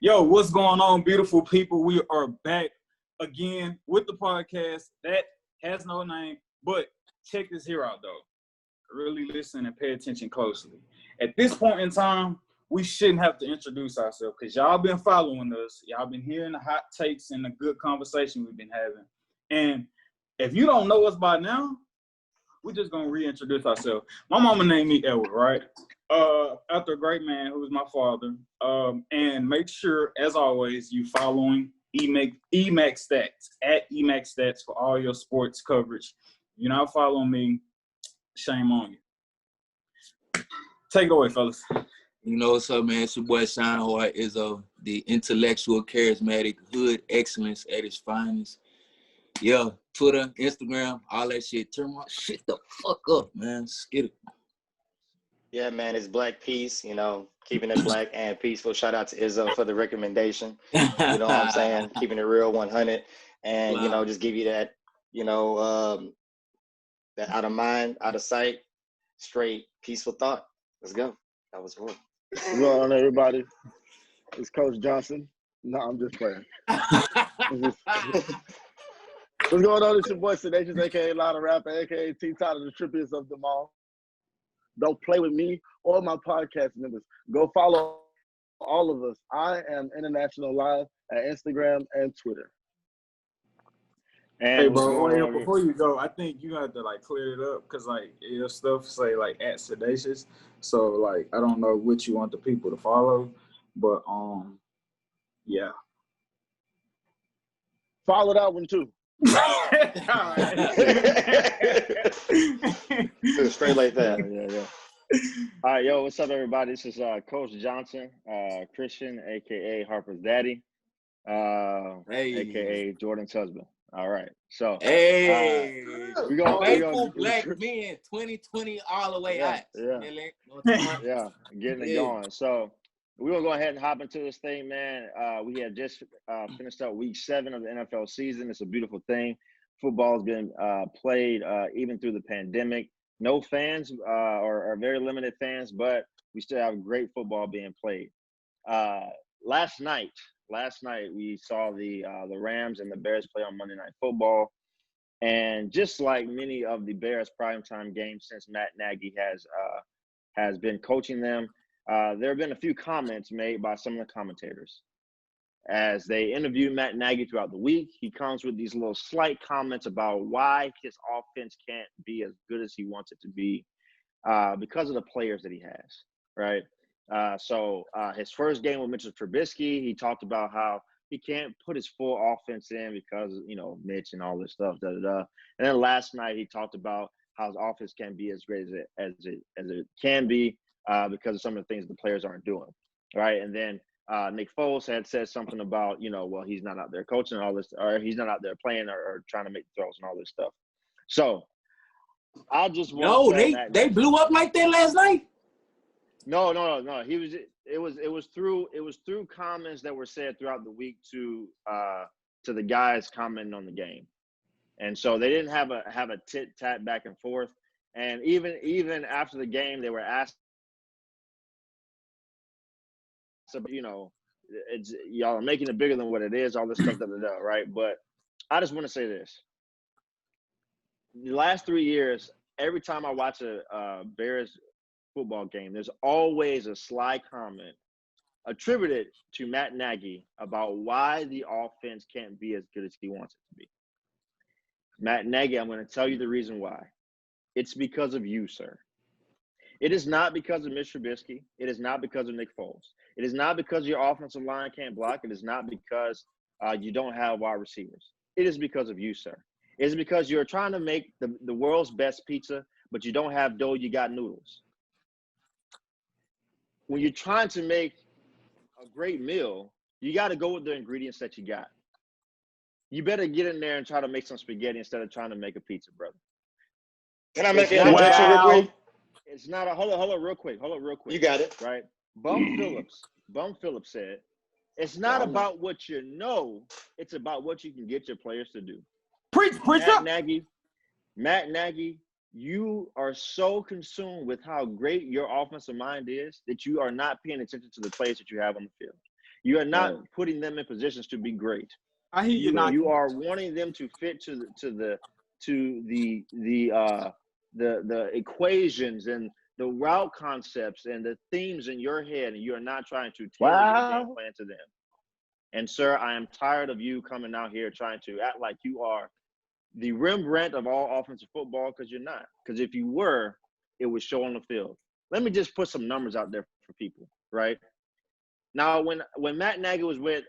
Yo, what's going on, beautiful people? We are back again with the podcast that has no name, but check this here out, though. Really listen and pay attention closely. At this point in time, we shouldn't have to introduce ourselves because y'all been following us. Y'all been hearing the hot takes and the good conversation we've been having. And if you don't know us by now, we're just going to reintroduce ourselves. My mama named me Edward, right? After a great man who was my father. And make sure, as always, you following Emcstats, at Emcstats for all your sports coverage. If you're not following me, shame on you. Take it away, fellas. You know what's up, man? It's your boy Shine Hard is the intellectual, charismatic, hood excellence at its finest. Yeah, Twitter, Instagram, all that shit. Turn my shit the fuck up, man. Let's get it. Yeah, man, it's Black Peace, keeping it black and peaceful. Shout out to Izzo for the recommendation. You know what I'm saying? Keeping it real 100. And, Wow. Just give you that, that out of mind, out of sight, straight, peaceful thought. Let's go. That was cool. What's going on, everybody? It's Coach Johnson. No, I'm just playing. What's going on? It's your boy Sedacious, a.k.a. Lotta Rapper, a.k.a. T-Tyler, the trippiest of them all. Don't play with me or my podcast members. Go follow all of us. I am International Live at Instagram and Twitter. And hey, bro, before you go, I think you have to clear it up because your stuff say at Sedacious, so I don't know what you want the people to follow, but yeah. Follow that one too. Straight like that. Yeah. All right, yo, what's up, everybody? This is Coach Johnson, Christian, aka Harper's daddy, aka Jordan's husband. All right, so we gonna black men 2020 all the way out. Yeah, getting it going. So we're gonna go ahead and hop into this thing, man. We have just finished up week 7 of the NFL season. It's a beautiful thing. Football's been played even through the pandemic. No fans or very limited fans, but we still have great football being played. Last night we saw the Rams and the Bears play on Monday Night Football, and just like many of the Bears primetime games since Matt Nagy has been coaching them, there have been a few comments made by some of the commentators. As they interview Matt Nagy throughout the week, he comes with these little slight comments about why his offense can't be as good as he wants it to be because of the players that he has, right? So his first game with Mitchell Trubisky, he talked about how he can't put his full offense in because, Mitch and all this stuff, And then last night he talked about how his offense can't be as great as it can be because of some of the things the players aren't doing, right? And then Nick Foles had said something about, well, he's not out there coaching and all this, or he's not out there playing or trying to make throws and all this stuff. So I just want they blew up like that last night. No. It was through comments that were said throughout the week to the guys commenting on the game, and so they didn't have a tit tat back and forth. And even after the game, they were asked. So, it's y'all are making it bigger than what it is, all this stuff, right? But I just want to say this. The last 3 years, every time I watch a Bears football game, there's always a sly comment attributed to Matt Nagy about why the offense can't be as good as he wants it to be. Matt Nagy, I'm going to tell you the reason why. It's because of you, sir. It is not because of Mitch Trubisky. It is not because of Nick Foles. It is not because your offensive line can't block. It is not because you don't have wide receivers. It is because of you, sir. It is because you're trying to make the world's best pizza, but you don't have dough, you got noodles. When you're trying to make a great meal, you got to go with the ingredients that you got. You better get in there and try to make some spaghetti instead of trying to make a pizza, brother. Can I make an interjection real quick? It's not a hold up real quick. You got it. Right? Bum Phillips said, it's not about what you know, it's about what you can get your players to do. Preach up. Matt Nagy, you are so consumed with how great your offensive mind is that you are not paying attention to the plays that you have on the field. You are not putting them in positions to be great. I hear you. You are wanting them to fit to the equations and the route concepts and the themes in your head, and you are not trying to tailor your game plan to them. And sir, I am tired of you coming out here trying to act like you are the Rembrandt of all offensive football, because you're not. Because if you were, it would show on the field. Let me just put some numbers out there for people, right? Now, when Matt Nagy was with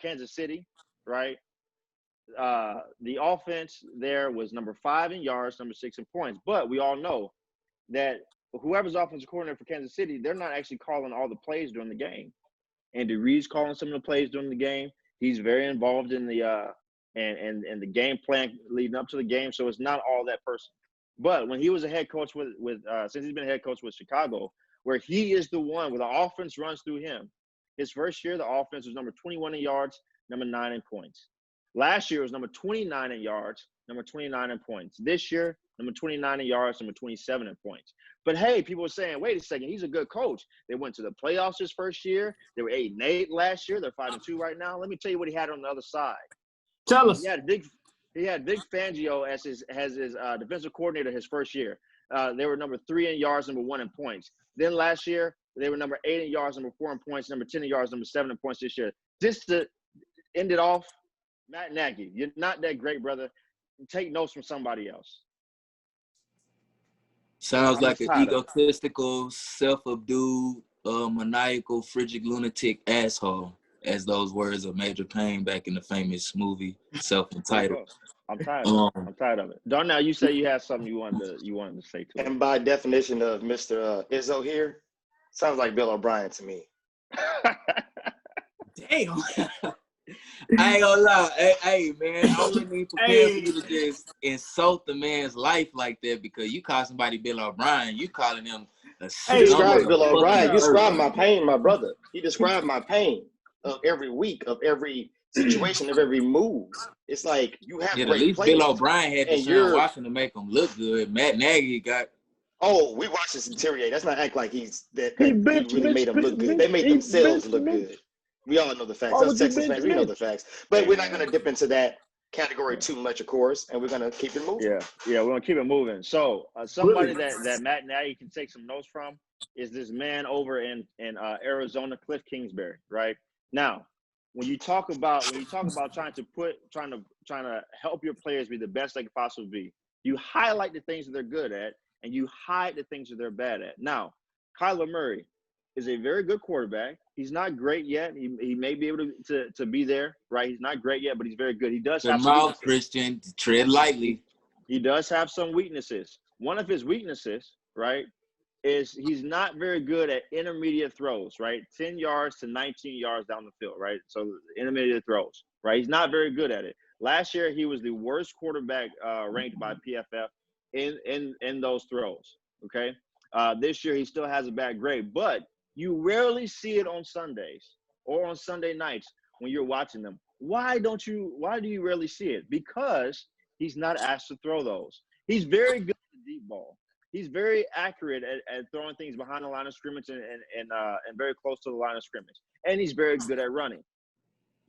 Kansas City, right, the offense there was number 5 in yards, number 6 in points. But we all know that whoever's offensive coordinator for Kansas City, they're not actually calling all the plays during the game. Andy Reid's calling some of the plays during the game. He's very involved in the and the game plan leading up to the game. So it's not all that person. But when he was a head coach with since he's been a head coach with Chicago, where he is the one where the offense runs through him. His first year, the offense was number 21 in yards, number 9 in points. Last year was number 29 in yards, number 29 in points. This year, number 29 in yards, number 27 in points. But hey, people were saying, wait a second, he's a good coach. They went to the playoffs his first year. They were 8-8 last year. They're 5-2 right now. Let me tell you what he had on the other side. Tell us. He had Vic Fangio as his defensive coordinator his first year. They were number 3 in yards, number 1 in points. Then last year, they were number 8 in yards, number 4 in points, number 10 in yards, number 7 in points this year. Just to end it off, Matt Nagy, you're not that great, brother. Take notes from somebody else. Sounds like an egotistical, self-abdued, maniacal, frigid lunatic asshole, as those words of Major Payne back in the famous movie Self-Entitled. I'm tired of it. I'm tired of it. Darnell, you say you had something you wanted to say to it. And by definition of Mr. Izzo here, sounds like Bill O'Brien to me. Damn. I ain't gonna lie. Hey, man, I wouldn't even prepare for you to just insult the man's life like that, because you call somebody Bill O'Brien, you calling him a He described Bill O'Brien. You described my pain, my brother. He described my pain of every week, of every situation, of every move. It's like you have great at least players. Bill O'Brien had to Sean Washington to make him look good. Matt Nagy got. Oh, we watched this deteriorate. Let's not act like he really made them look good. They made themselves look good. We all know the facts. Us Texas fans, we know the facts. But we're not going to dip into that category too much, of course, and we're going to keep it moving. Yeah, we're going to keep it moving. So somebody that Matt Nagy can take some notes from is this man over in Arizona, Cliff Kingsbury, right? Now, when you talk about trying to help your players be the best they can possibly be, you highlight the things that they're good at and you hide the things that they're bad at. Now, Kyler Murray is a very good quarterback. He's not great yet. He may be able to be there, right? He's not great yet, but he's very good. He does have some weaknesses. Christian, tread lightly. He does have some weaknesses. One of his weaknesses, right, is he's not very good at intermediate throws, right? 10 yards to 19 yards down the field, right? So intermediate throws, right? He's not very good at it. Last year, he was the worst quarterback ranked by PFF in those throws, okay? This year, he still has a bad grade, but you rarely see it on Sundays or on Sunday nights when you're watching them. Why do you rarely see it? Because he's not asked to throw those. He's very good at the deep ball. He's very accurate at throwing things behind the line of scrimmage and very close to the line of scrimmage. And he's very good at running.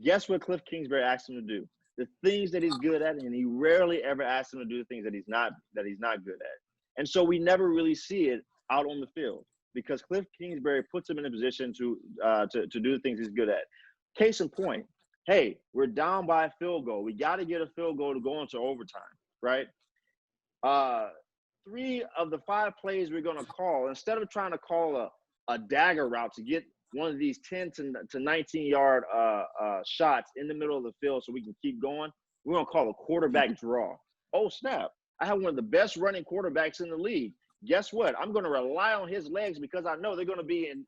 Guess what Cliff Kingsbury asked him to do? The things that he's good at, and he rarely ever asks him to do the things that he's not good at. And so we never really see it out on the field, because Cliff Kingsbury puts him in a position to do the things he's good at. Case in point, hey, we're down by a field goal. We got to get a field goal to go into overtime, right? 3 of the 5 plays we're going to call, instead of trying to call a dagger route to get one of these 10 to 19-yard shots in the middle of the field so we can keep going, we're going to call a quarterback draw. Oh, snap. I have one of the best running quarterbacks in the league. Guess what? I'm going to rely on his legs because I know they're going to be in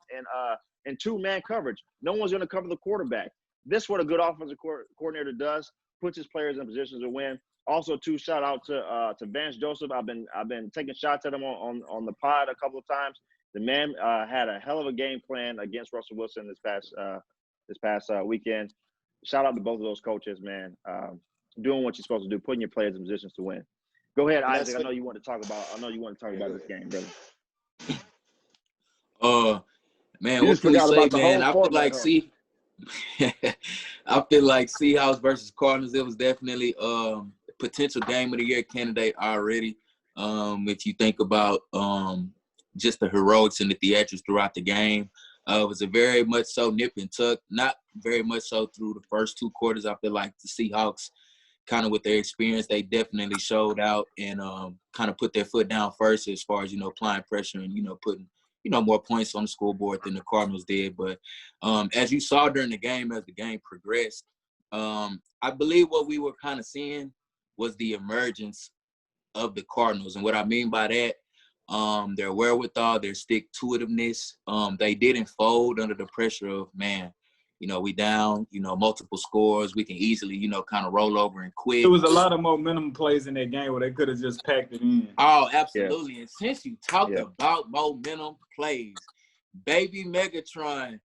2-man coverage. No one's going to cover the quarterback. This is what a good offensive coordinator does, puts his players in positions to win. Also, too, shout out to Vance Joseph. I've been taking shots at him on the pod a couple of times. The man had a hell of a game plan against Russell Wilson this past weekend. Shout out to both of those coaches, man. Doing what you're supposed to do, putting your players in positions to win. Go ahead, Isaac. I know you want to talk about this game, brother. Man, what can we say, man? I feel like I feel like Seahawks versus Cardinals, it was definitely potential game of the year candidate already. If you think about just the heroics and the theatrics throughout the game, it was a very much so nip and tuck, not very much so through the first 2 quarters. I feel like the Seahawks, kind of with their experience, they definitely showed out and kind of put their foot down first as far as, applying pressure and, putting, more points on the scoreboard than the Cardinals did. But as you saw during the game, as the game progressed, I believe what we were kind of seeing was the emergence of the Cardinals. And what I mean by that, their wherewithal, their stick-to-itiveness, they didn't fold under the pressure of, man, we down, multiple scores. We can easily, kind of roll over and quit. There was a lot of momentum plays in that game where they could have just packed it in. Oh, absolutely. Yeah. And since you talked about momentum plays, baby Megatron,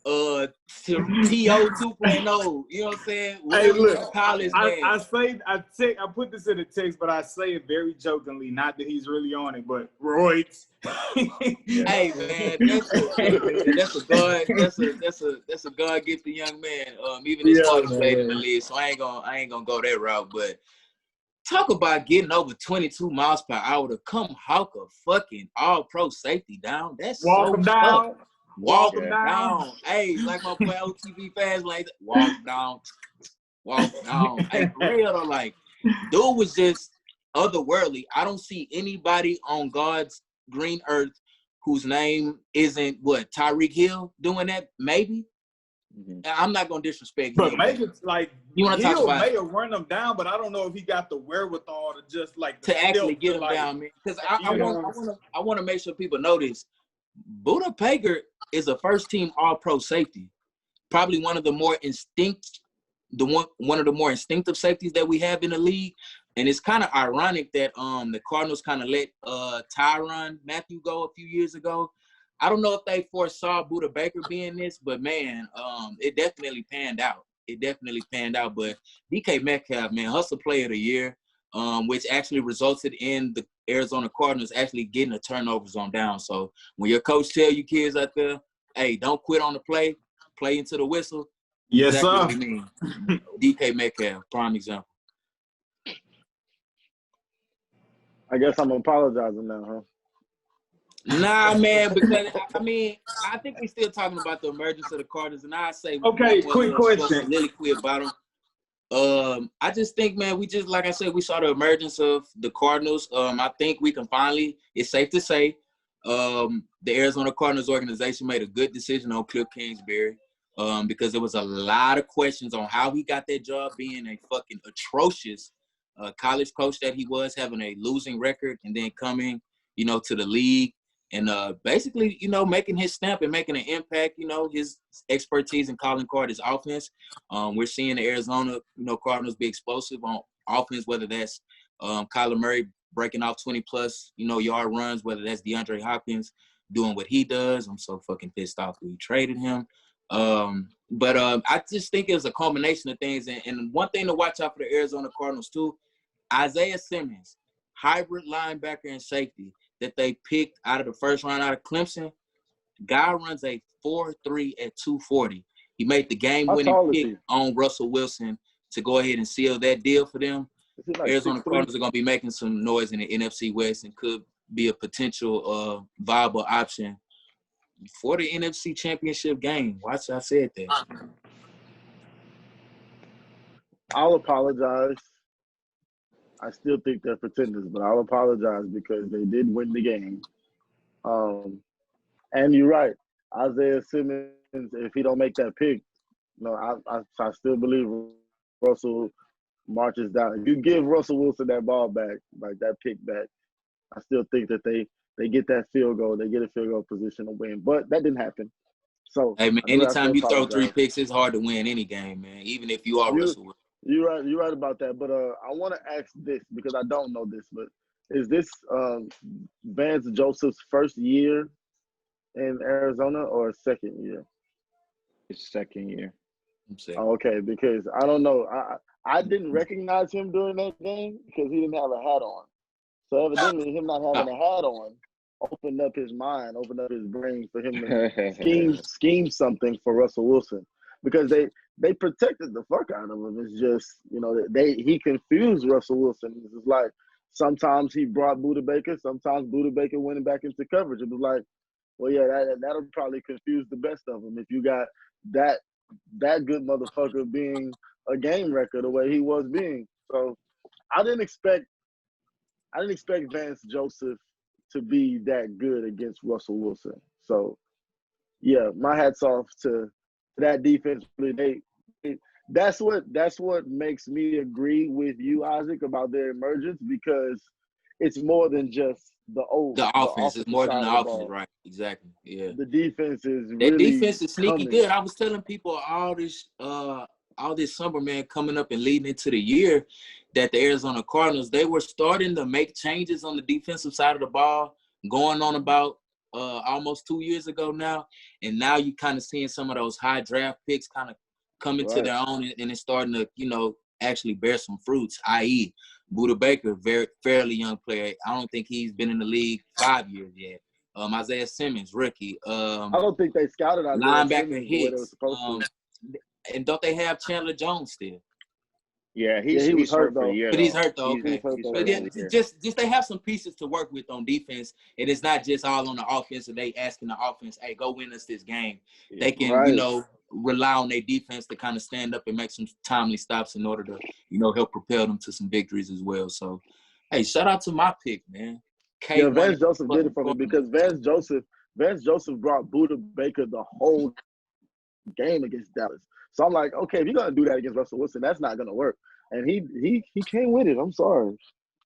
TO 2.0, you know what I'm saying? Hey, look, I put this in the text, but I say it very jokingly, not that he's really on it, but roids. Hey man, that's a God gifted young man. Even his father played in the league, so I ain't gonna go that route. But talk about getting over 22 miles per hour to come hawk a fucking all-pro safety down. That's walk him down. Tough. Walk him down. Hey, like my boy OTV fans, like, walk down. Hey, for real though, like, dude was just otherworldly. I don't see anybody on God's green earth whose name isn't Tyreek Hill doing that. Maybe. I'm not gonna disrespect but Hill. But maybe it's like you want to talk about may have run him down, but I don't know if he got the wherewithal to just to actually get him down, man. Because I want to make sure people know this. Buda Baker is a first-team All-Pro safety, probably one of the more more instinctive safeties that we have in the league. And it's kind of ironic that the Cardinals kind of let Tyrann Mathieu go a few years ago. I don't know if they foresaw Buda Baker being this, but man, it definitely panned out. But DK Metcalf, man, Hustle Player of the Year, which actually resulted in the Arizona Cardinals actually getting the turnovers on down. So when your coach tell you kids out there, hey, don't quit on the play into the whistle. Yes, exactly sir. What he mean. DK Metcalf, prime example. I guess I'm apologizing now, huh? Nah, man, because I think we're still talking about the emergence of the Cardinals, and I say, okay, quick question, really quick about them. I just think, man, we just, like I said, we saw the emergence of the Cardinals. I think we can finally, it's safe to say, the Arizona Cardinals organization made a good decision on Cliff Kingsbury, because there was a lot of questions on how he got that job, being a fucking atrocious college coach that he was, having a losing record, and then coming, to the league and basically, making his stamp and making an impact, his expertise in calling card his offense. We're seeing the Arizona, Cardinals be explosive on offense, whether that's Kyler Murray breaking off 20-plus, yard runs, whether that's DeAndre Hopkins doing what he does. I'm so fucking pissed off that we traded him. But I just think it was a combination of things. And one thing to watch out for the Arizona Cardinals, too, Isaiah Simmons, hybrid linebacker and safety that they picked out of the first round out of Clemson. Guy runs a 4.3 at 240. He made the game-winning pick on Russell Wilson to go ahead and seal that deal for them. Like Arizona Cardinals are going to be making some noise in the NFC West and could be a potential viable option for the NFC Championship game. Watch, I said that. I'll apologize. I still think they're pretenders, but I'll apologize because they did win the game. And you're right. Isaiah Simmons, if he don't make that pick, I still believe Russell marches down. If you give Russell Wilson that ball back, like that pick back, I still think that they get that field goal. They get a field goal position to win. But that didn't happen. So hey man, anytime you throw 3 picks, it's hard to win any game, man. Even if you are Russell Wilson. You're right about that. But I want to ask this because I don't know this. But is this Vance Joseph's first year in Arizona or second year? It's second year. Oh, okay, because I don't know. I didn't recognize him during that game because he didn't have a hat on. So evidently, him not having a hat on opened up his mind, opened up his brain for him to scheme something for Russell Wilson. because they protected the fuck out of him. It's just, he confused Russell Wilson. It's just like sometimes he brought Buda Baker, sometimes Buda Baker went back into coverage. It was like, well, yeah, that'll probably confuse the best of them if you got that good motherfucker being a game wrecker the way he was being. So I didn't expect Vance Joseph to be that good against Russell Wilson. So yeah, my hat's off to that defense. That's what makes me agree with you, Isaac, about their emergence, because it's more than just the offense is more than the offense, ball. right? Exactly. Yeah. The defense is that really defense is sneaky coming. good. I was telling people all this summer, man, coming up and leading into the year, that the Arizona Cardinals, they were starting to make changes on the defensive side of the ball, going on about almost 2 years ago now. And now you kind of seeing some of those high draft picks kind of coming to their own, and it's starting to, actually bear some fruits, i.e. Buda Baker, fairly young player. I don't think he's been in the league 5 years yet. Isaiah Simmons, rookie. I don't think they scouted Isaiah linebacker Simmons Hicks. the way they were supposed to. And don't they have Chandler Jones still? Yeah, he was hurt for a year. But he's hurt though. Okay. But just they have some pieces to work with on defense, and it's not just all on the offense. So they asking the offense, "Hey, go win us this game." They can, rely on their defense to kind of stand up and make some timely stops in order to, help propel them to some victories as well. So, hey, shout out to my pick, man. Vance Joseph did it for me, because Vance Joseph brought Buda Baker the whole game against Dallas. So I'm like, okay, if you're gonna do that against Russell Wilson, that's not gonna work. And he came with it. I'm sorry,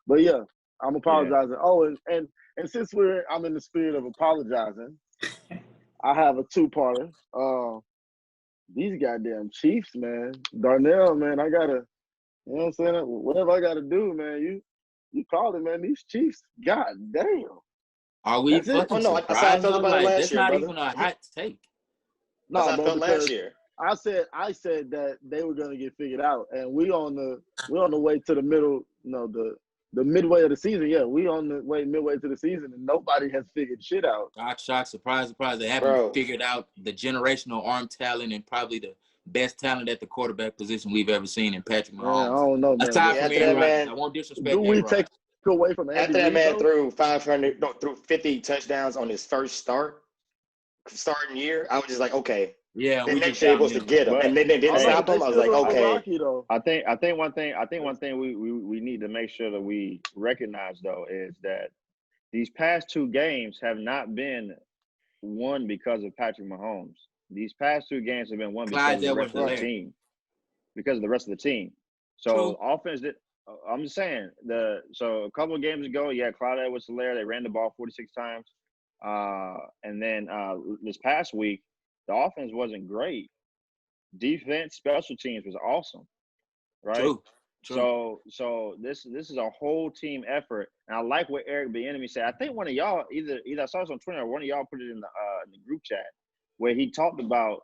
but yeah, I'm apologizing. Yeah. Oh, and since I'm in the spirit of apologizing, I have a two-parter. These goddamn Chiefs, man. Darnell, man, I gotta, you know what I'm saying? Whatever I gotta do, man. You called it, man. These Chiefs, goddamn. Are we fucking surprised? That's how I felt about it last year, That's not brother. even a hot take. No, that's how I felt last year. I said that they were gonna get figured out, and we're on the way to the middle, the midway of the season. Yeah, we on the way midway to the season, and nobody has figured shit out. Shock, surprise. They haven't figured out the generational arm talent and probably the best talent at the quarterback position we've ever seen in Patrick Mahomes. Man, I don't know, man. Aside from Aaron Rodgers, I won't disrespect. Do we take away from Andy after that man though? threw 50 touchdowns on his first starting year? I was just like, okay. Yeah, then next year he was supposed to get him, and then they didn't stop him. I was like, okay. I think one thing we need to make sure that we recognize though is that these past two games have not been won because of Patrick Mahomes. These past two games have been won because of the rest of the team. Because of the rest of the team. So offense did. I'm just saying so a couple of games ago, Clyde Edwards-Helaire, they ran the ball 46 times, and then this past week. The offense wasn't great. Defense, special teams was awesome, right? True. So this is a whole team effort, and I like what Eric Bieniemy said. I think one of y'all either I saw this on Twitter or one of y'all put it in the group chat where he talked about,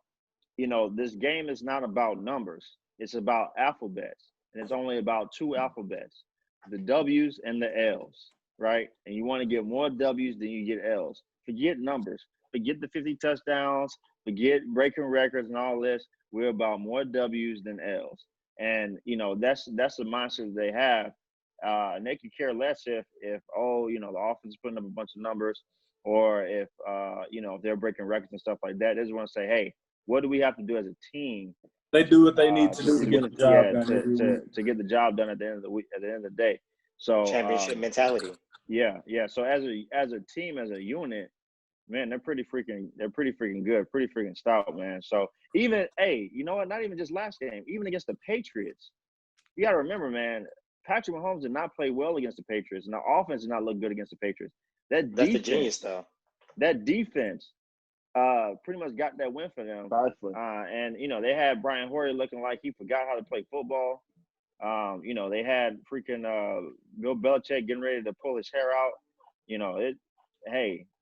this game is not about numbers; it's about alphabets, and it's only about two alphabets: the W's and the L's, right? And you want to get more W's than you get L's. Forget numbers. Forget the 50 touchdowns. Forget breaking records and all this. We're about more W's than L's. And, that's the mindset they have. And they could care less if the offense is putting up a bunch of numbers or if they're breaking records and stuff like that. They just want to say, hey, what do we have to do as a team? They do what they need to do to get the job done. To get the job done at the end of the week, at the end of the day. So championship mentality. Yeah. So as a team, as a unit, man, they're pretty freaking good, pretty freaking stout, man. So even, not even just last game, even against the Patriots, you got to remember, man, Patrick Mahomes did not play well against the Patriots, and the offense did not look good against the Patriots. That's the genius, though. That defense pretty much got that win for them. And, they had Brian Hoyer looking like he forgot how to play football. They had freaking Bill Belichick getting ready to pull his hair out.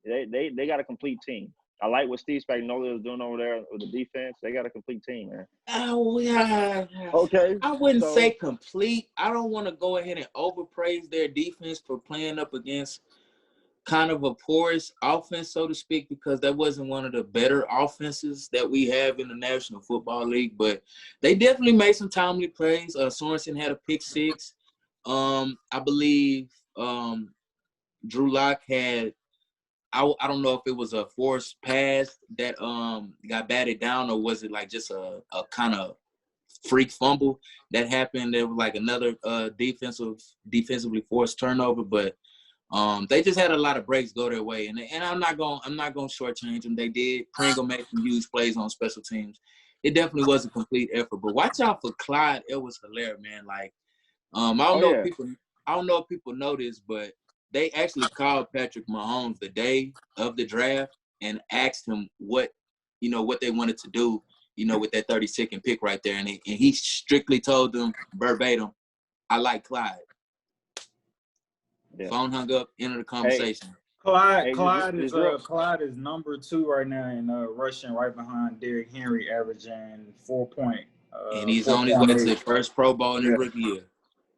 They got a complete team. I like what Steve Spagnuolo is doing over there with the defense. They got a complete team, man. Oh, yeah. Okay. I wouldn't say complete. I don't want to go ahead and overpraise their defense for playing up against kind of a porous offense, so to speak, because that wasn't one of the better offenses that we have in the National Football League. But they definitely made some timely plays. Sorensen had a pick six. I believe Drew Lock had, I don't know if it was a forced pass that got batted down, or was it like just a kind of freak fumble that happened. There was like another defensively forced turnover, but they just had a lot of breaks go their way, and I'm not gonna shortchange them. They did. Pringle made some huge plays on special teams. It definitely was a complete effort. But watch out for Clyde. It was hilarious, man. Like I don't know if people know this, but they actually called Patrick Mahomes the day of the draft and asked him what they wanted to do, with that 32nd pick right there. And he strictly told them verbatim, I like Clyde. Yeah. Phone hung up, ended the conversation. Clyde is number 2 right now in rushing, right behind Derrick Henry, averaging 4 point. And he's on his way to his first Pro Bowl in his rookie year.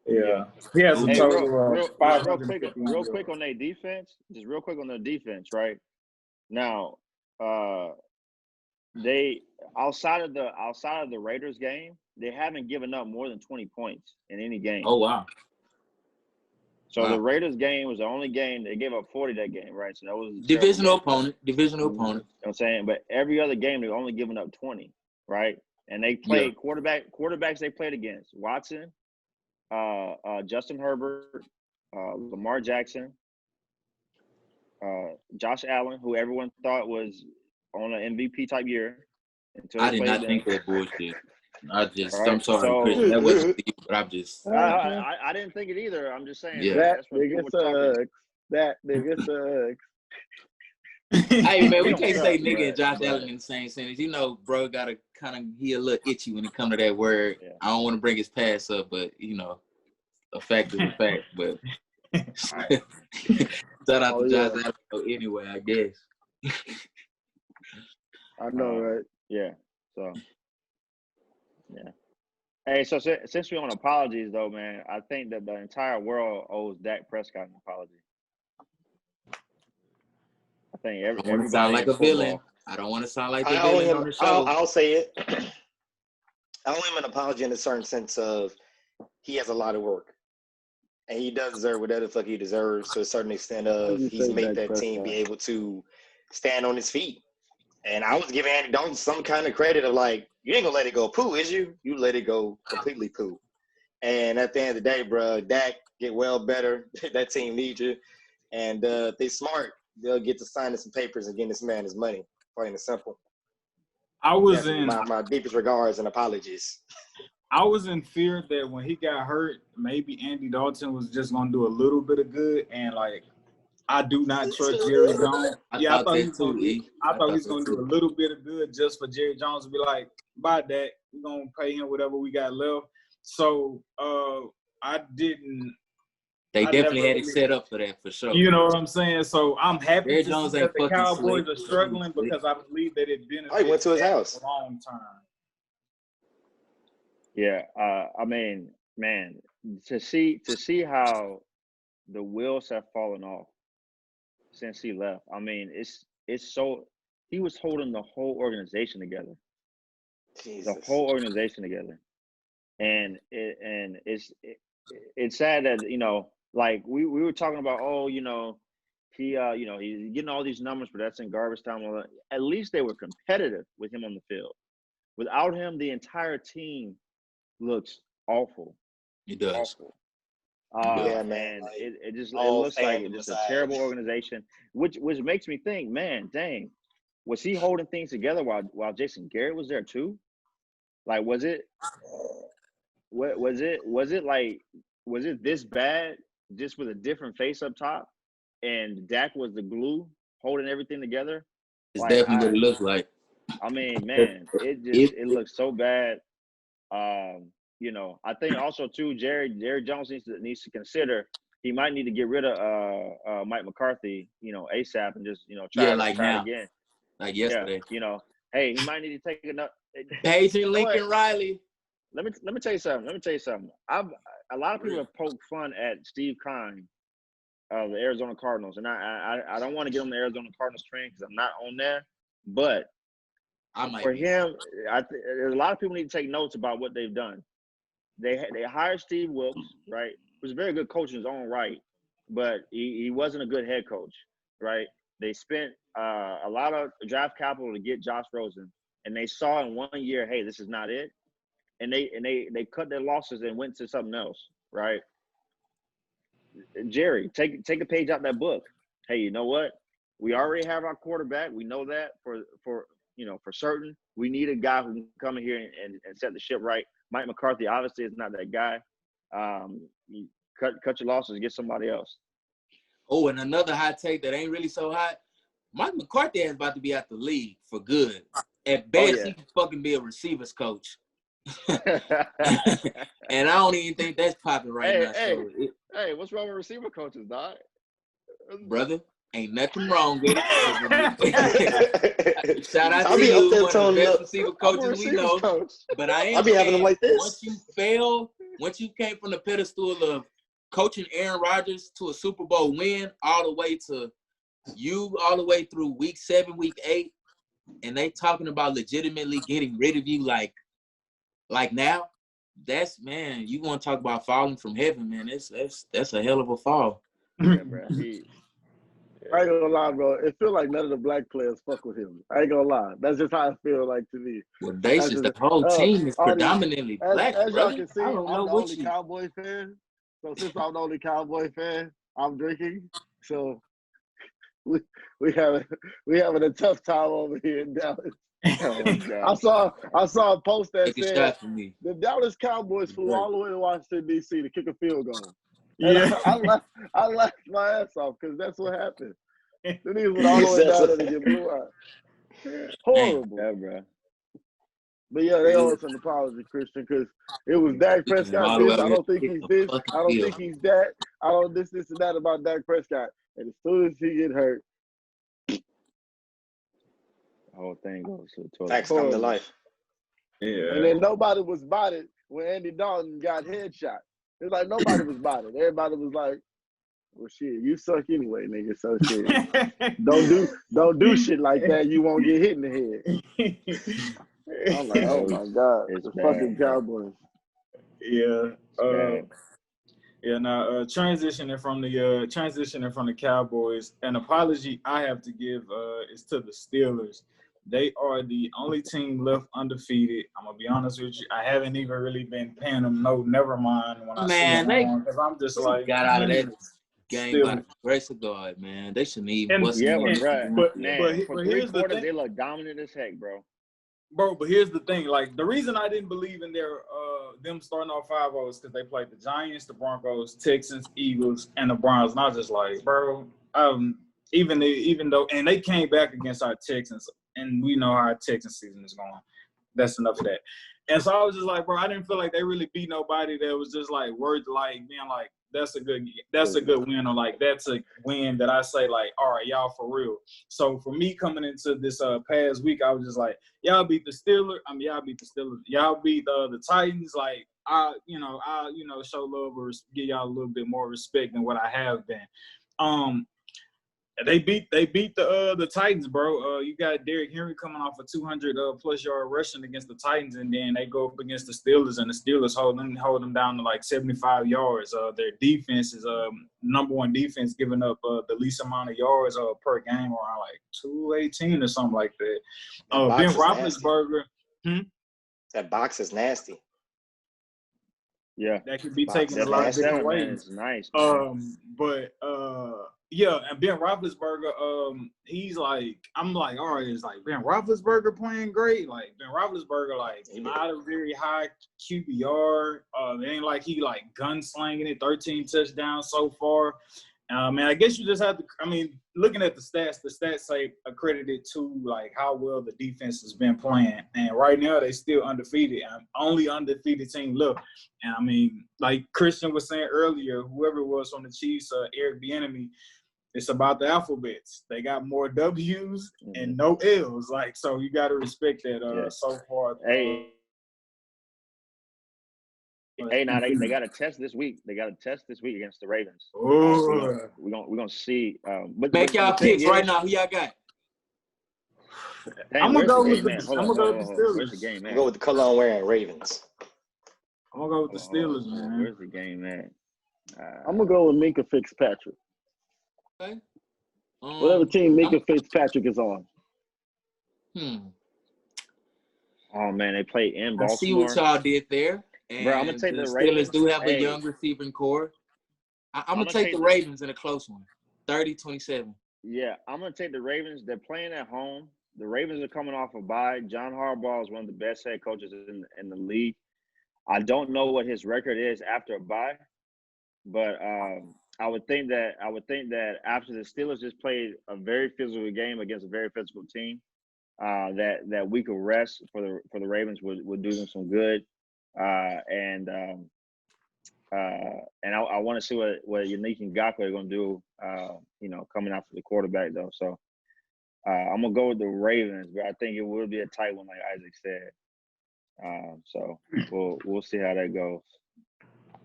Yeah. He has a total real quick on their defense. Just real quick on their defense, right? Now, they outside of the Raiders game, they haven't given up more than 20 points in any game. Oh wow. So the Raiders game was the only game they gave up 40 that game, right? So that was divisional opponent. You know what I'm saying? But every other game they've only given up 20, right? And they played quarterbacks they played against. Watson, Justin Herbert, Lamar Jackson, Josh Allen, who everyone thought was on an MVP type year. I did not think that bullshit. I'm sorry, Chris. That wasn't deep, but I'm just. I didn't think it either. I'm just saying. Yeah. That nigga sucks. That nigga sucks. Hey man, we can't say nigga and Josh Allen in the same sentence. Bro gotta he a little itchy when it come to that word. Yeah. I don't want to bring his past up, but a fact is a fact. But shout out to Josh Allen anyway, I guess. I know, right? Yeah. So. Yeah. Hey, so since we're on apologies, though, man, I think that the entire world owes Dak Prescott an apology. I think everybody sound like a villain. I don't want to sound like the villain on the show. I'll say it. I owe him an apology in a certain sense of he has a lot of work. And he does deserve whatever the fuck he deserves to a certain extent of he's made that team be able to stand on his feet. And I was giving Andy Dalton some kind of credit of like, you ain't gonna let it go poo, is you? You let it go completely poo. And at the end of the day, bro, Dak, get well better. That team needs you. And if they're smart, they'll get to signing some papers and getting this man his money. Plain and simple. I was my deepest regards and apologies. I was in fear that when he got hurt, maybe Andy Dalton was just gonna do a little bit of good, and like I do not trust Jerry Jones. I thought he was gonna do a little bit of good just for Jerry Jones to be like, "By that, we're gonna pay him whatever we got left." So I didn't. They definitely had it set up for that, for sure. You know what I'm saying? So I'm happy that the Cowboys are struggling because I believe that it benefits. I went to his house a long time. Yeah, I mean, man, to see how the wheels have fallen off since he left. I mean, it's so he was holding the whole organization together. Jesus. The whole organization together, and it's sad that like we were talking about, he he's getting all these numbers, but that's in garbage time. At least they were competitive with him on the field. Without him, the entire team looks awful. It does. Awful. Yeah, man. It looks like just a terrible organization, which makes me think, man, dang, was he holding things together while Jason Garrett was there too? Like, was it this bad just with a different face up top, and Dak was the glue holding everything together? It's definitely what it looks like. I mean, man, it looks so bad. I think also too, Jerry Jones needs to consider he might need to get rid of Mike McCarthy, ASAP, and just try it again. Like yesterday. Yeah, hey, he might need to take another. Paging Lincoln Riley. Let me tell you something. A lot of people have poked fun at Steve Keim the Arizona Cardinals, and I don't want to get on the Arizona Cardinals train because I'm not on there, but for him, there's a lot of people need to take notes about what they've done. They hired Steve Wilkes, right? Who's a very good coach in his own right, but he wasn't a good head coach, right? They spent a lot of draft capital to get Josh Rosen, and they saw in 1 year, hey, this is not it, and they cut their losses and went to something else, right? Jerry, take a page out that book. Hey, you know what? We already have our quarterback. We know that for certain. We need a guy who can come in here and set the ship right. Mike McCarthy obviously is not that guy. You cut your losses and get somebody else. Oh, and another hot take that ain't really so hot. Mike McCarthy is about to be out the league for good. At best, he can fucking be a receivers coach. And I don't even think that's popping right now. Hey, what's wrong with receiver coaches, dog? Brother, ain't nothing wrong with it. Shout out I'll to be you, up there one of the telling best them, receiver coaches we know. Coach. But I ain't I'll be having them like this. Once you came from the pedestal of coaching Aaron Rodgers to a Super Bowl win, all the way through week 7, week 8, and they talking about legitimately getting rid of you like now, that's, man, you want to talk about falling from heaven, man. That's a hell of a fall. Yeah, bro. I ain't gonna lie, bro. It feel like none of the black players fuck with him. I ain't gonna lie. That's just how it feel like to me. Well, the whole team is predominantly black, as brother. y'all can see, I'm the only Cowboy fan. So since I'm the only Cowboy fan, I'm drinking. So we having a tough time over here in Dallas. I saw a post that said the Dallas Cowboys flew all the way to Washington D.C. to kick a field goal. And Yeah. I laughed my ass off because that's what happened. The niggas went all the way down there to get blew out. Horrible. Yeah, bro. But yeah, they owe us an apology, Christian, because it was Dak Prescott this. I don't think he's this. I don't think he's that. I don't this and that about Dak Prescott. And as soon as he get hurt, the whole thing goes to the toilet. Facts come to life. Yeah. And then nobody was bodied when Andy Dalton got headshot. It's like nobody was bodied. Everybody was like, well, shit, you suck anyway, nigga. So shit, don't do shit like that. You won't get hit in the head. I'm like, oh my god, it's the bad, fucking Cowboys. Yeah. Now transitioning from the Cowboys, an apology I have to give is to the Steelers. They are the only team left undefeated. I'm gonna be honest with you. I haven't even really been paying them no never mind when I see them on, because I'm just like, got out of that game by the grace of God, man. They shouldn't even. But here's the thing. They look dominant as heck, bro. Bro, but here's the thing. Like, the reason I didn't believe in them starting off 5-0 is because they played the Giants, the Broncos, Texans, Eagles, and the Browns. And I was just like, bro, even though, and they came back against our Texans, and we know how our Texans season is going. That's enough of that. And so I was just like, bro, I didn't feel like they really beat nobody that was just like worth like being like, that's a good win, or like that's a win that I say like, all right, y'all for real. So for me coming into this past week, I was just like, y'all beat the Steelers. Y'all beat the Steelers. Y'all beat the Titans. Like I show love or give y'all a little bit more respect than what I have been. They beat the Titans, bro. You got Derrick Henry coming off a 200 plus yard rushing against the Titans, and then they go up against the Steelers, and the Steelers hold them down to like 75 yards. Their defense is number one defense, giving up the least amount of yards per game, around like 218 or something like that. Ben Roethlisberger. That box is nasty. Yeah, that could be taken a lot of different ways. It's nice. Yeah, and Ben Roethlisberger, he's like, I'm like, all right, it's like Ben Roethlisberger playing great. Like Ben Roethlisberger, like not a very high QBR. It ain't like he like gunslinging it, 13 touchdowns so far. Man, I guess you just have to. I mean, looking at the stats say accredited to like how well the defense has been playing, and right now they still undefeated. Only undefeated team left. And I mean, like Christian was saying earlier, whoever it was from the Chiefs, Eric Bieniemy, it's about the alphabets. They got more W's and no L's. Like, so you got to respect that. So far, Hey, now they got a test this week. They got a test this week against the Ravens. Oh, We're gonna see. But Make y'all picks right now. Who y'all got? Dang, I'm gonna go with the Steelers. Where's the game, man? Go with the cologne wearing Ravens. I'm gonna go with the Steelers, man. Where's the game, man? I'm gonna go with Minka Fitzpatrick. Okay. Whatever team Minka Fitzpatrick is on. Oh man, they play in Baltimore. I see what y'all did there. And bro, I'm gonna take the Steelers Ravens. do have a young receiving core. I'm gonna take the Ravens in a close one, 30-27. Yeah, I'm gonna take the Ravens. They're playing at home. The Ravens are coming off a bye. John Harbaugh is one of the best head coaches in the league. I don't know what his record is after a bye, but I would think that after the Steelers just played a very physical game against a very physical team, that week of rest for the Ravens would do them some good. And I want to see what Yannick Ngakoue are going to do, coming after the quarterback, though. So I'm going to go with the Ravens, but I think it will be a tight one, like Isaac said. So we'll see how that goes.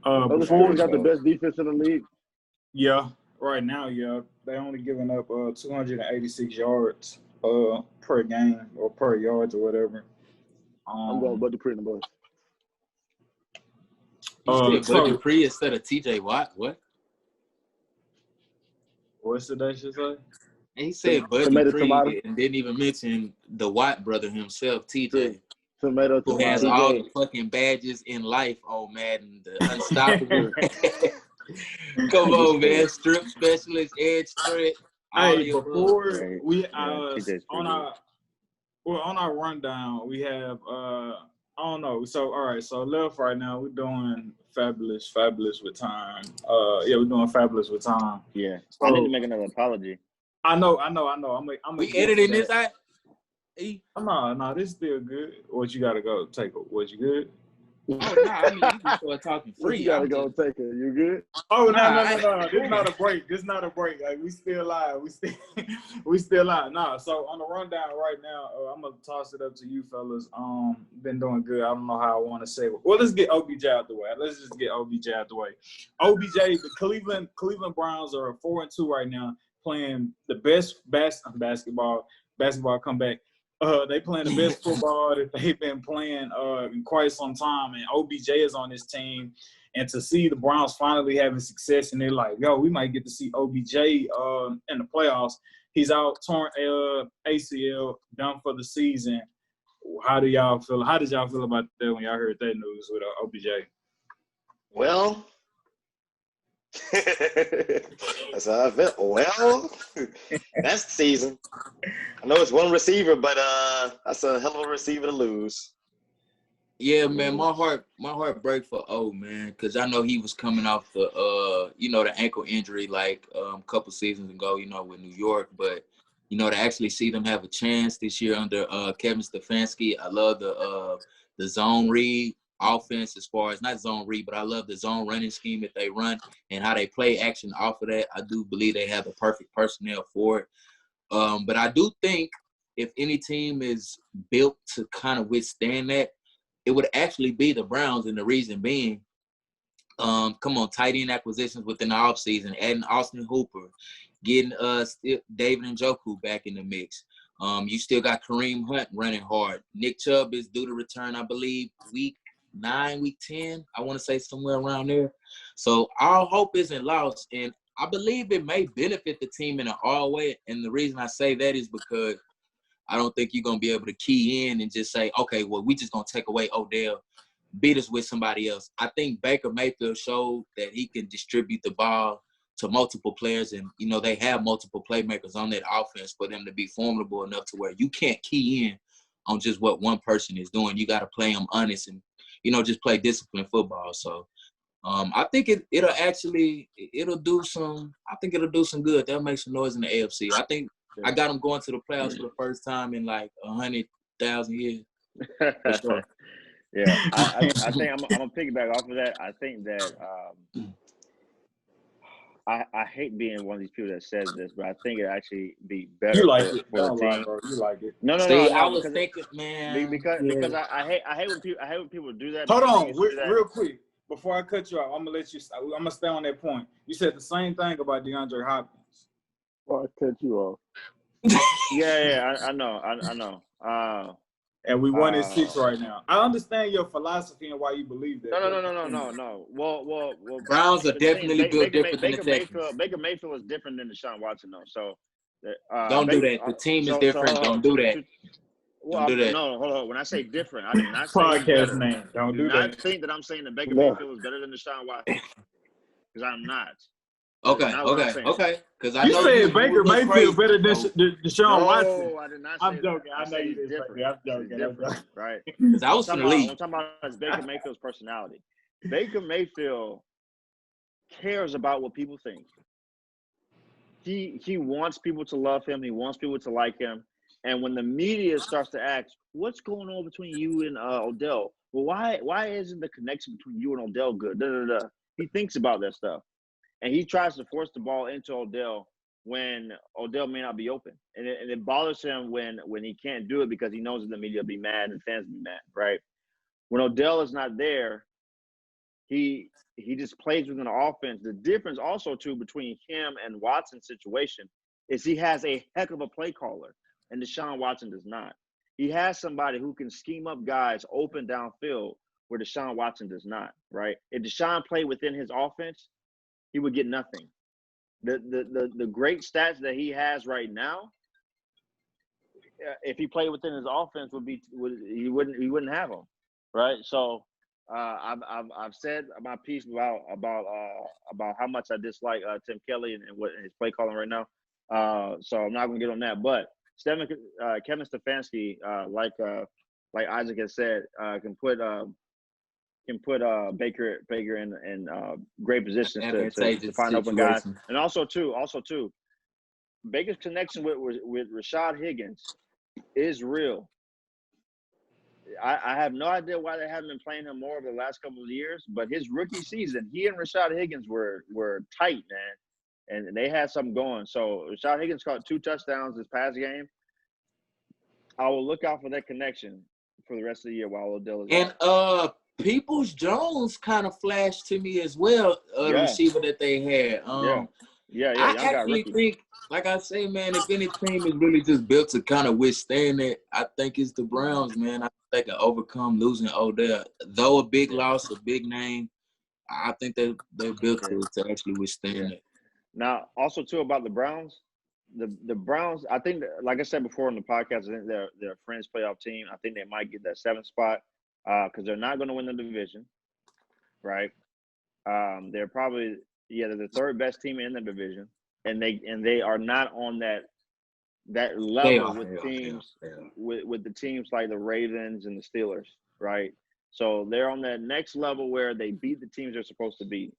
The Steelers got the best defense in the league. Yeah, right now, yeah. They only giving up 286 yards per game or per yards or whatever. I'm going with Bud Dupree and the boys. You said Bud Dupree instead of TJ Watt. What? What's the day should say? And he said Bud Dupree and didn't even mention the Watt brother himself, TJ. Tomato. Who has all the fucking badges in life on Madden, the unstoppable. Come on, man. Strip specialist, edge threat. Hey, before we on our rundown, we have I don't know. So all right, so left right now we're doing fabulous with time. We're doing fabulous with time. Yeah. So, I need to make another apology. I know. We editing this out? No, this is still good. What you gotta go take it? Was you good? Oh, nah, I mean, you can start talking free. You gotta go take it. You good? Oh, no. This is not a break. Like, we still live. We still live. Nah, so on the rundown right now, I'm going to toss it up to you fellas. Been doing good. I don't know how I want to say it. Well, let's get OBJ out the way. Let's just get OBJ out the way. OBJ, the Cleveland Browns are 4-2 right now, playing the best basketball comeback. They playing the best football that they've been playing in quite some time, and OBJ is on this team. And to see the Browns finally having success, and they're like, yo, we might get to see OBJ in the playoffs. He's out, torn ACL, done for the season. How did y'all feel about that when y'all heard that news with OBJ? Well, that's how I felt. Well, that's the season. I know it's one receiver, but that's a hell of a receiver to lose. Yeah, man, my heart break for O, man, because I know he was coming off the the ankle injury like a couple seasons ago, with New York, but to actually see them have a chance this year under Kevin Stefanski. I love the zone read offense, as far as not zone read, but I love the zone running scheme that they run and how they play action off of that. I do believe they have the perfect personnel for it. But I do think if any team is built to kind of withstand that, it would actually be the Browns, and the reason being, tight end acquisitions within the offseason, adding Austin Hooper, getting David Njoku back in the mix. You still got Kareem Hunt running hard. Nick Chubb is due to return, I believe, week 9, week 10. I want to say somewhere around there. So our hope isn't lost, and I believe it may benefit the team in an all way. And the reason I say that is because I don't think you're going to be able to key in and just say, okay, well, we just going to take away Odell, beat us with somebody else. I think Baker Mayfield showed that he can distribute the ball to multiple players, and, they have multiple playmakers on that offense for them to be formidable enough to where you can't key in on just what one person is doing. You got to play them honest and, just play disciplined football. So I think it'll do some good. That'll make some noise in the AFC. I think I got them going to the playoffs for the first time in like 100,000 years. For sure. Yeah, I think I'm gonna piggyback off of that. I think that I hate being one of these people that says this, but I think it actually be better for the team. Bro. You like it? No. I was thinking, man, because I hate when people do that. Hold on, real quick. before I cut you off, I'm gonna stay on that point. You said the same thing about DeAndre Hopkins. Before I cut you off. I know. And we 1-6 right now. I understand your philosophy and why you believe that. No. Well, Browns are definitely built different than the Texans. Baker Mayfield is different than Deshaun Watson, though. So don't do that. The team is different. Don't do that. Well, don't do that. No, hold on. When I say different, I did not say podcast better. man. Don't do that. not think that I'm saying that Baker Mayfield is better than Deshaun Watson, because I'm not. Okay. Because I know said Baker Mayfield better than Deshaun Watson. No, I did not say I'm joking. that. I know you did. I'm joking. Right? Because I was in the league. I'm talking about is Baker Mayfield's personality. Baker Mayfield cares about what people think. He wants people to love him. He wants people to like him. And when the media starts to ask, what's going on between you and Odell? Well, why isn't the connection between you and Odell good? He thinks about that stuff. And he tries to force the ball into Odell when Odell may not be open. And it bothers him when he can't do it because he knows that the media will be mad and fans will be mad, right? When Odell is not there, he just plays within the offense. The difference also, too, between him and Watson's situation is he has a heck of a play caller, and Deshaun Watson does not. He has somebody who can scheme up guys open downfield where Deshaun Watson does not, right? If Deshaun played within his offense, he would get nothing. The great stats that he has right now, if he played within his offense, he wouldn't have them, right? So I've said my piece about how much I dislike Tim Kelly and what his play calling right now. So I'm not gonna get on that. But Kevin Stefanski, like Isaac has said, can put Baker in great positions to find open guys. And also too, Baker's connection with Rashad Higgins is real. I have no idea why they haven't been playing him more over the last couple of years, but his rookie season, he and Rashad Higgins were tight, man. And they had something going. So Rashad Higgins caught 2 touchdowns this past game. I will look out for that connection for the rest of the year while Odell is out. Peoples-Jones kind of flashed to me as well, the receiver that they had. I actually think, like I say, man, if any team is really just built to kind of withstand it, I think it's the Browns, man. I think they can overcome losing Odell. Though a big loss, a big name, I think they're built to actually withstand it. Now, also, too, about the Browns, the Browns, I think, like I said before in the podcast, I think they're a Friends playoff team. I think they might get that 7th spot. Because they're not going to win the division, right? They're probably they're the 3rd best team in the division, and they are not on that level with teams with the teams like the Ravens and the Steelers, right? So they're on that next level where they beat the teams they're supposed to beat.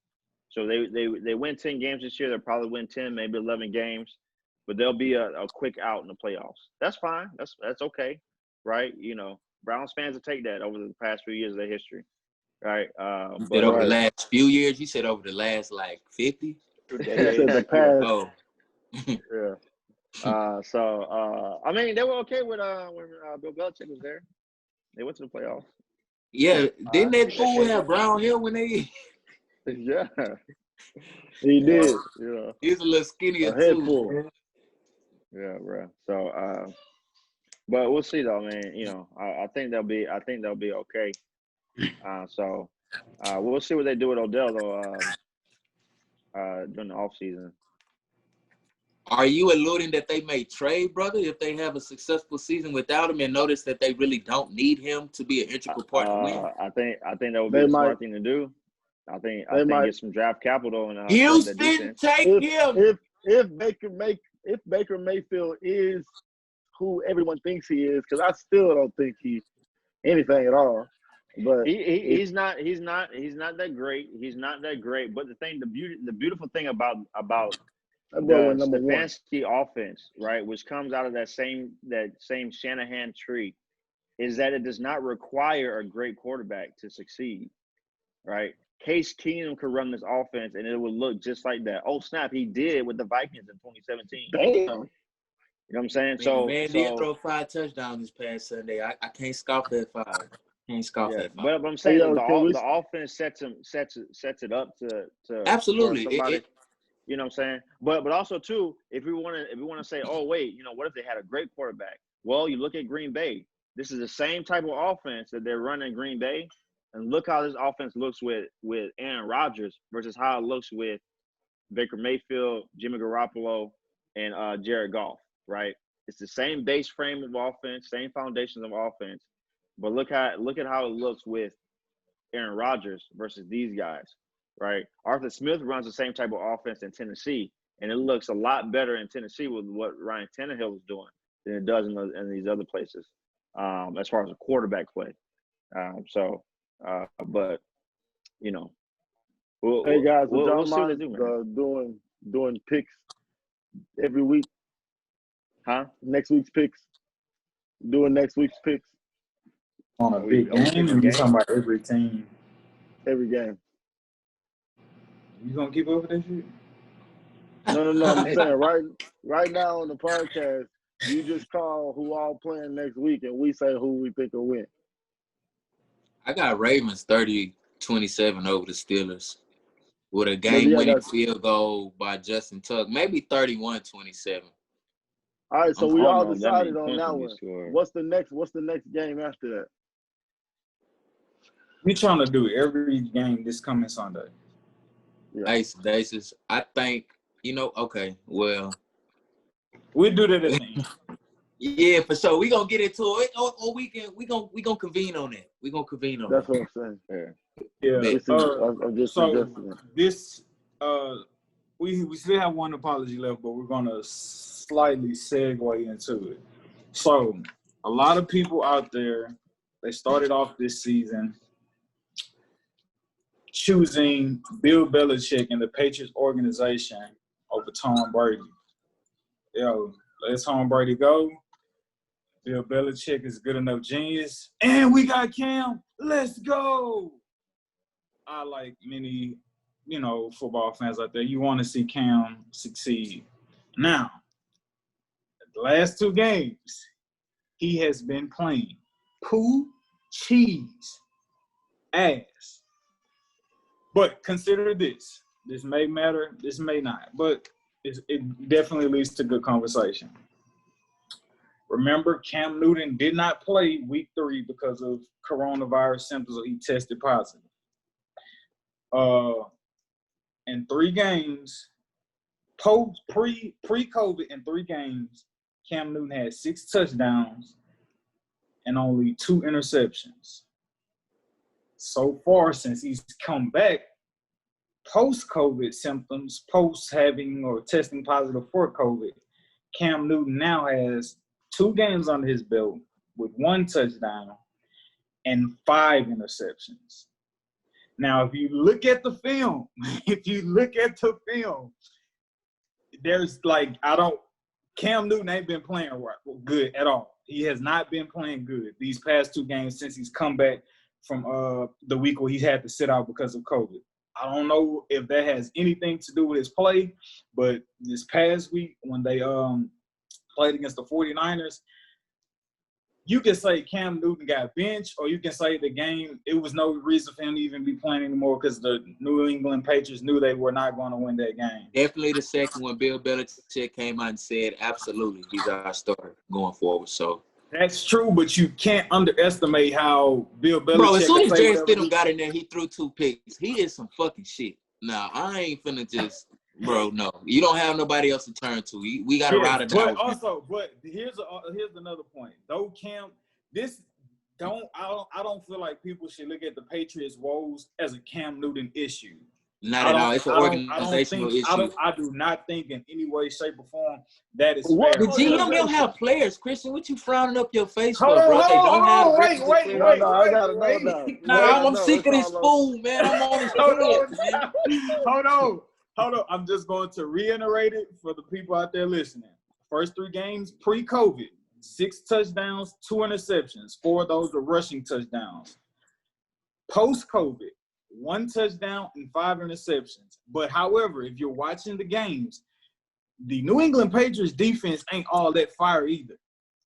So they win 10 games this year. They'll probably win 10, maybe 11 games, but they'll be a quick out in the playoffs. That's fine. That's okay, right? You know. Browns fans will take that over the past few years of their history, right? You said over the last few years? You said over the last, 50? The past. Oh. Yeah. I mean, they were okay with when Bill Belichick was there. They went to the playoffs. Yeah. Didn't that fool have brown hair when they – Yeah. He did. Yeah. He's a little skinnier, too. Yeah, bro. So, but we'll see though, man. You know, I think they'll be okay. So we'll see what they do with Odell though during the offseason. Are you alluding that they may trade, brother, if they have a successful season without him and notice that they really don't need him to be an integral part to win? I think that would be a smart thing to do. I think get some draft capital and Houston, take him. If Baker Mayfield is who everyone thinks he is, because I still don't think he's anything at all. But he's not that great. He's not that great. But the beautiful thing about the Stefanski offense, right, which comes out of that same Shanahan tree, is that it does not require a great quarterback to succeed, right? Case Keenum could run this offense and it would look just like that. Oh snap, he did with the Vikings in 2017. Damn. You know what I'm saying? Man, did throw 5 touchdowns this past Sunday. I can't scoff at 5. Can't scoff Yeah, at five. but I'm saying the offense sets it up to absolutely somebody. You know what I'm saying? But also too, if we want to say, oh wait, you know, what if they had a great quarterback? Well, you look at Green Bay. This is the same type of offense that they're running in Green Bay, and look how this offense looks with Aaron Rodgers versus how it looks with Baker Mayfield, Jimmy Garoppolo, and Jared Goff. Right? It's the same base frame of offense, same foundations of offense, but look at how it looks with Aaron Rodgers versus these guys. Right? Arthur Smith runs the same type of offense in Tennessee, and it looks a lot better in Tennessee with what Ryan Tannehill is doing than it does in these other places, as far as a quarterback play. But you know, hey guys, we'll see what they do, doing picks every week. Huh? Next week's picks. Doing next week's picks on a big game, and you're talking about every team, every game. You gonna keep up with that shit? No. I'm saying right now on the podcast, you just call who all playing next week, and we say who we think will win. I got Ravens 30-27 over the Steelers with a game-winning field goal by Justin Tuck, maybe 31-27. All right, so we all decided on that one. What's the next game after that? We trying to do every game this coming Sunday. Yeah. Aces. I think, okay, well. We'll do that at the end. Yeah, for sure. We're going to get into it. Or we gonna convene on that. We're going to convene on That's that. That's what I'm saying. Yeah. I'm just so this, we still have one apology left, but we're going to slightly segue into it. So a lot of people out there, they started off this season choosing Bill Belichick and the Patriots organization over Tom Brady. Let Tom Brady go. Bill Belichick is good enough genius. And we got Cam. Let's go. I like many, football fans out there. You want to see Cam succeed. Now, the last two games, he has been playing poo, cheese, ass. But consider this. This may matter. This may not. But it definitely leads to good conversation. Remember, Cam Newton did not play week 3 because of coronavirus symptoms, or he tested positive. In 3 games, pre-COVID, in 3 games, Cam Newton had 6 touchdowns and only 2 interceptions. So far, since he's come back, post-COVID symptoms, post-having or testing positive for COVID, Cam Newton now has 2 games under his belt with 1 touchdown and 5 interceptions. Now, if you look at the film, there's Cam Newton ain't been playing good at all. He has not been playing good these past 2 games since he's come back from the week where he had to sit out because of COVID. I don't know if that has anything to do with his play, but this past week when they played against the 49ers, you can say Cam Newton got benched, or you can say the game, it was no reason for him to even be playing anymore because the New England Patriots knew they were not going to win that game. Definitely the second one, Bill Belichick came out and said, absolutely, he's our starter going forward. So that's true, but you can't underestimate how Bill Belichick. Bro, as soon as Jared Stidham got in there, he threw 2 picks. He is some fucking shit. Nah, I ain't finna just, bro. No, you don't have nobody else to turn to. We got to ride it down. But here's another point. Though Cam, I don't feel like people should look at the Patriots' woes as a Cam Newton issue. Not at all. It's an organizational issue. I do not think in any way, shape, or form that is fair. The GM don't have players, Christian. What you frowning up your face for, bro? They don't have wait. I gotta know now. I'm sick of this fool, man. I'm on his head, man. Hold on. I'm just going to reiterate it for the people out there listening. First 3 games pre-COVID, 6 touchdowns, 2 interceptions. 4 of those were rushing touchdowns. Post-COVID, 1 touchdown and 5 interceptions. But however, if you're watching the games, the New England Patriots defense ain't all that fire either.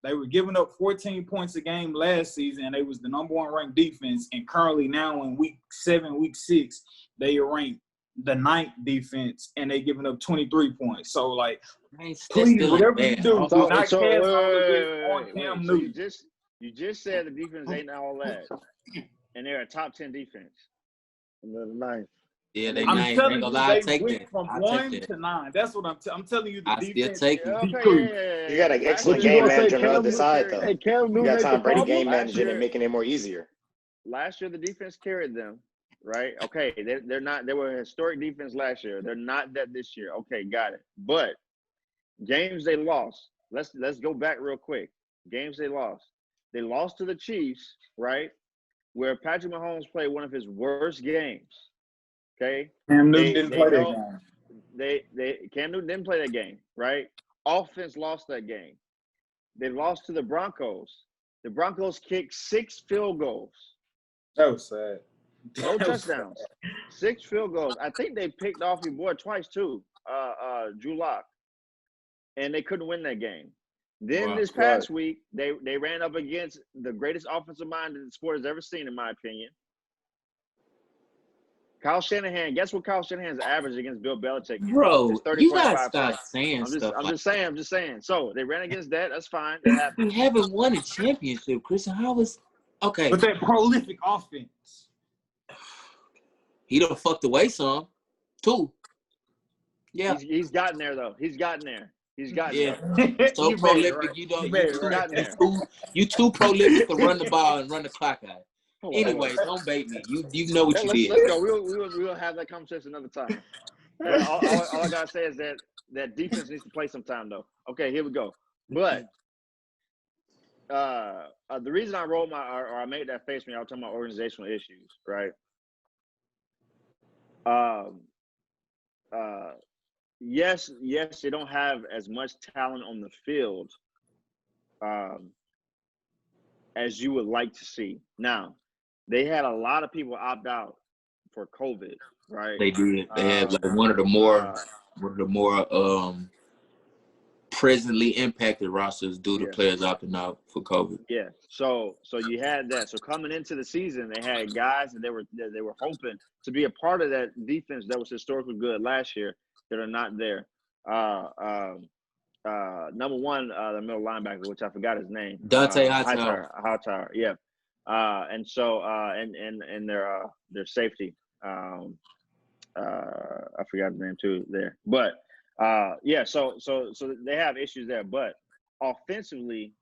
They were giving up 14 points a game last season, and they was the number 1 ranked defense. And currently now in week 7, week 6, they are ranked the 9th defense, and they giving up 23 points. So, like, please, whatever you do, do not cast all of this on Cam Newton. So you just said the defense ain't all that, and they're a top 10 defense. And they're the 9th. Yeah, they I'm telling you, they went went from 1 to 9. That's what I'm telling you. The defense still take it. Okay, you got an excellent game manager on the other side, though. You got Tom Brady game managing and making it more easier. Last year, the defense carried them, right? Okay, they're not. They were a historic defense last year. They're not that this year. Okay, got it. But games they lost. Let's go back real quick. Games they lost. They lost to the Chiefs, right? Where Patrick Mahomes played one of his worst games. Okay, Cam Newton didn't play that game. Cam Newton didn't play that game, right? Offense lost that game. They lost to the Broncos. The Broncos kicked 6 field goals. That was sad. No touchdowns. 6 field goals. I think they picked off your boy twice too, Drew Lock, and they couldn't win that game. Then this past week, they ran up against the greatest offensive mind that the sport has ever seen, in my opinion. Kyle Shanahan, guess what Kyle Shanahan's average against Bill Belichick? Bro, you gotta stop saying stuff. I'm just saying. So they ran against that. That's fine. We haven't won a championship, Christian. How was okay? But that prolific offense. He done fucked away some, too. Yeah, he's gotten there though. He's gotten there. there. So prolific, right. You too prolific to run the ball and run the clock out. Anyway, don't bait me. You know what you did. Let's go. We'll have that conversation another time. all I gotta say is that defense needs to play some time though. Okay, here we go. But the reason I rolled I made that face when I was talking about organizational issues, right? Yes, they don't have as much talent on the field as you would like to see. Now, they had a lot of people opt out for COVID, right? They did. They had like one of the more presently impacted rosters due to players opting out for COVID. Yeah. So you had that. So coming into the season, they had guys that they were hoping to be a part of that defense that was historically good last year that are not there. Number one, the middle linebacker, which I forgot his name. Dante Hightower. Yeah. And so and their safety. I forgot his name too there. But so they have issues there. But offensively,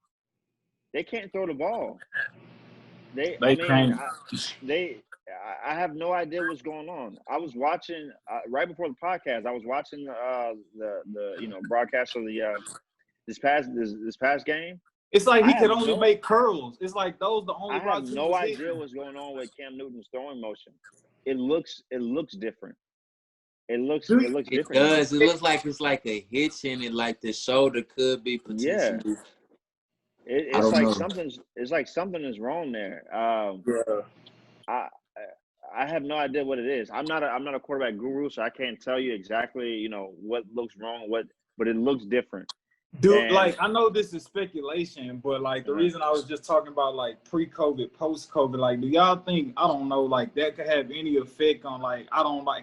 they can't throw the ball. I have no idea what's going on. I was watching right before the podcast. I was watching the broadcast of the this past game. It's like he could only make curls. It's like those the only. I have no idea what's going on with Cam Newton's throwing motion. It looks different. It looks different. It does. It looks like it's like a hitch in it, like the shoulder could be potentially. Yeah. It's like something is wrong there. I have no idea what it is. I'm not a quarterback guru, so I can't tell you exactly, what looks wrong, but it looks different. Dude, like, I know this is speculation, but like the reason I was just talking about like pre-COVID, post-COVID, like, do y'all think, I don't know, like that could have any effect on like,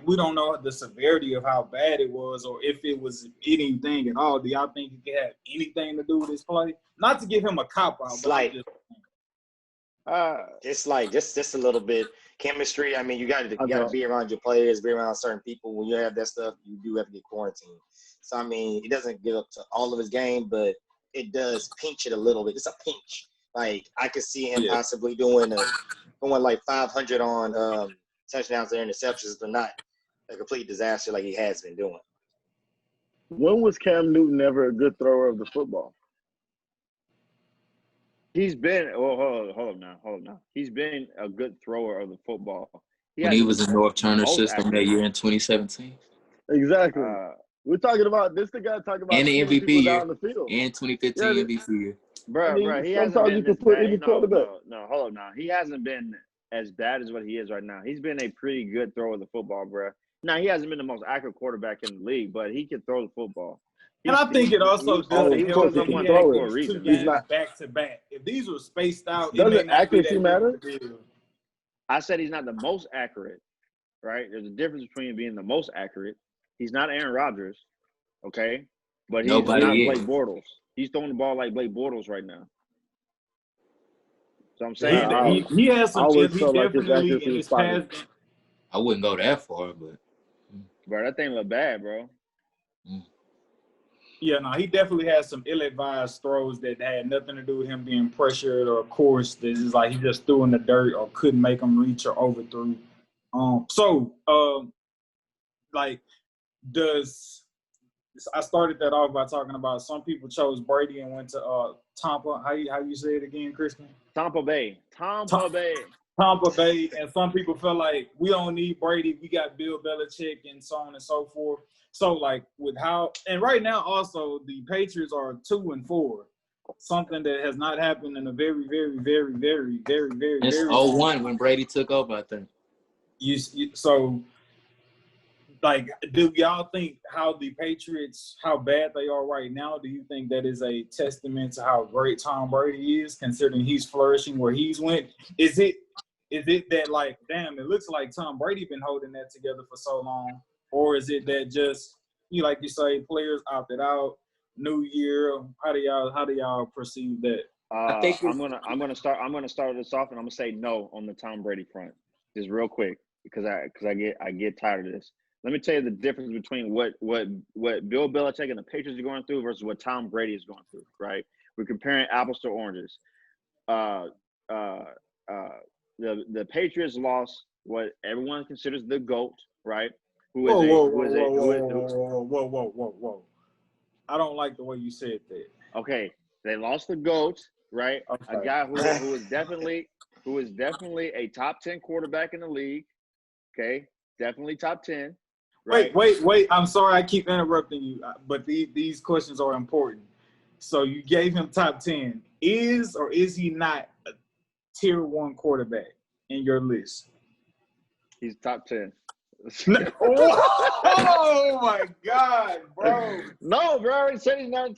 we don't know the severity of how bad it was or if it was anything at all. Do y'all think it could have anything to do with this play? Not to give him a cop-out, but it's like just a little bit chemistry. I mean, you got to be around your players, be around certain people. When you have that stuff, you do have to get quarantined. So I mean, he doesn't get up to all of his game, but it does pinch it a little bit. It's a pinch. Like I could see him possibly going like 500 on touchdowns or interceptions, but not a complete disaster like he has been doing. When was Cam Newton ever a good thrower of the football? He's been hold up now. He's been a good thrower of the football. When he was in North Turner system that year in 2017. Exactly. We're talking about this. The guy talking about and the MVP year down the field. and 2015 MVP year. Bro, he hasn't been this bad. No, hold up now. He hasn't been as bad as what he is right now. He's been a pretty good thrower of the football, bro. Now he hasn't been the most accurate quarterback in the league, but he can throw the football. And I think it also doesn't he was help number that one he had for a these reason. 2 games back to back. If these were spaced out, it may Doesn't not be accuracy that matter? big of a deal. I said he's not the most accurate, right? There's a difference between being the most accurate. He's not Aaron Rodgers, okay? But he's not Blake Bortles. He's throwing the ball like Blake Bortles right now. So I'm saying he has some. always He felt like his definitely accuracy in was his spotty. past. I wouldn't go that far, but bro, that thing look bad, bro. Yeah, no, he definitely has some ill-advised throws that had nothing to do with him being pressured or course. This is like he just threw in the dirt or couldn't make him reach or overthrew. I started that off by talking about some people chose Brady and went to Tampa. How you say it again, Christian? Tampa Bay, and some people felt like we don't need Brady. We got Bill Belichick and so on and so forth. So like with how and right now also the Patriots are 2-4, something that has not happened in a very, very, very, very, very, very, it's very 0-1 when Brady took over, I think. So like, do y'all think how the Patriots, how bad they are right now? Do you think that is a testament to how great Tom Brady is, considering he's flourishing where he's went? Is it that like, damn, it looks like Tom Brady been holding that together for so long, or is it that just like you say, players opted out, new year? How do y'all perceive that? I think I'm gonna start this off, and I'm gonna say no on the Tom Brady front, just real quick, because I get tired of this. Let me tell you the difference between what Bill Belichick and the Patriots are going through versus what Tom Brady is going through. Right? We're comparing apples to oranges. The Patriots lost what everyone considers the GOAT, right? Whoa. I don't like the way you said that. Okay, they lost the GOAT, right? Okay. A guy who is definitely a top 10 quarterback in the league. Okay, definitely top 10. Right? Wait. I'm sorry I keep interrupting you, but these questions are important. So you gave him top 10. Is or is he not a tier 1 quarterback in your list? He's top 10. Oh my God, bro! No, bro. He said he's not a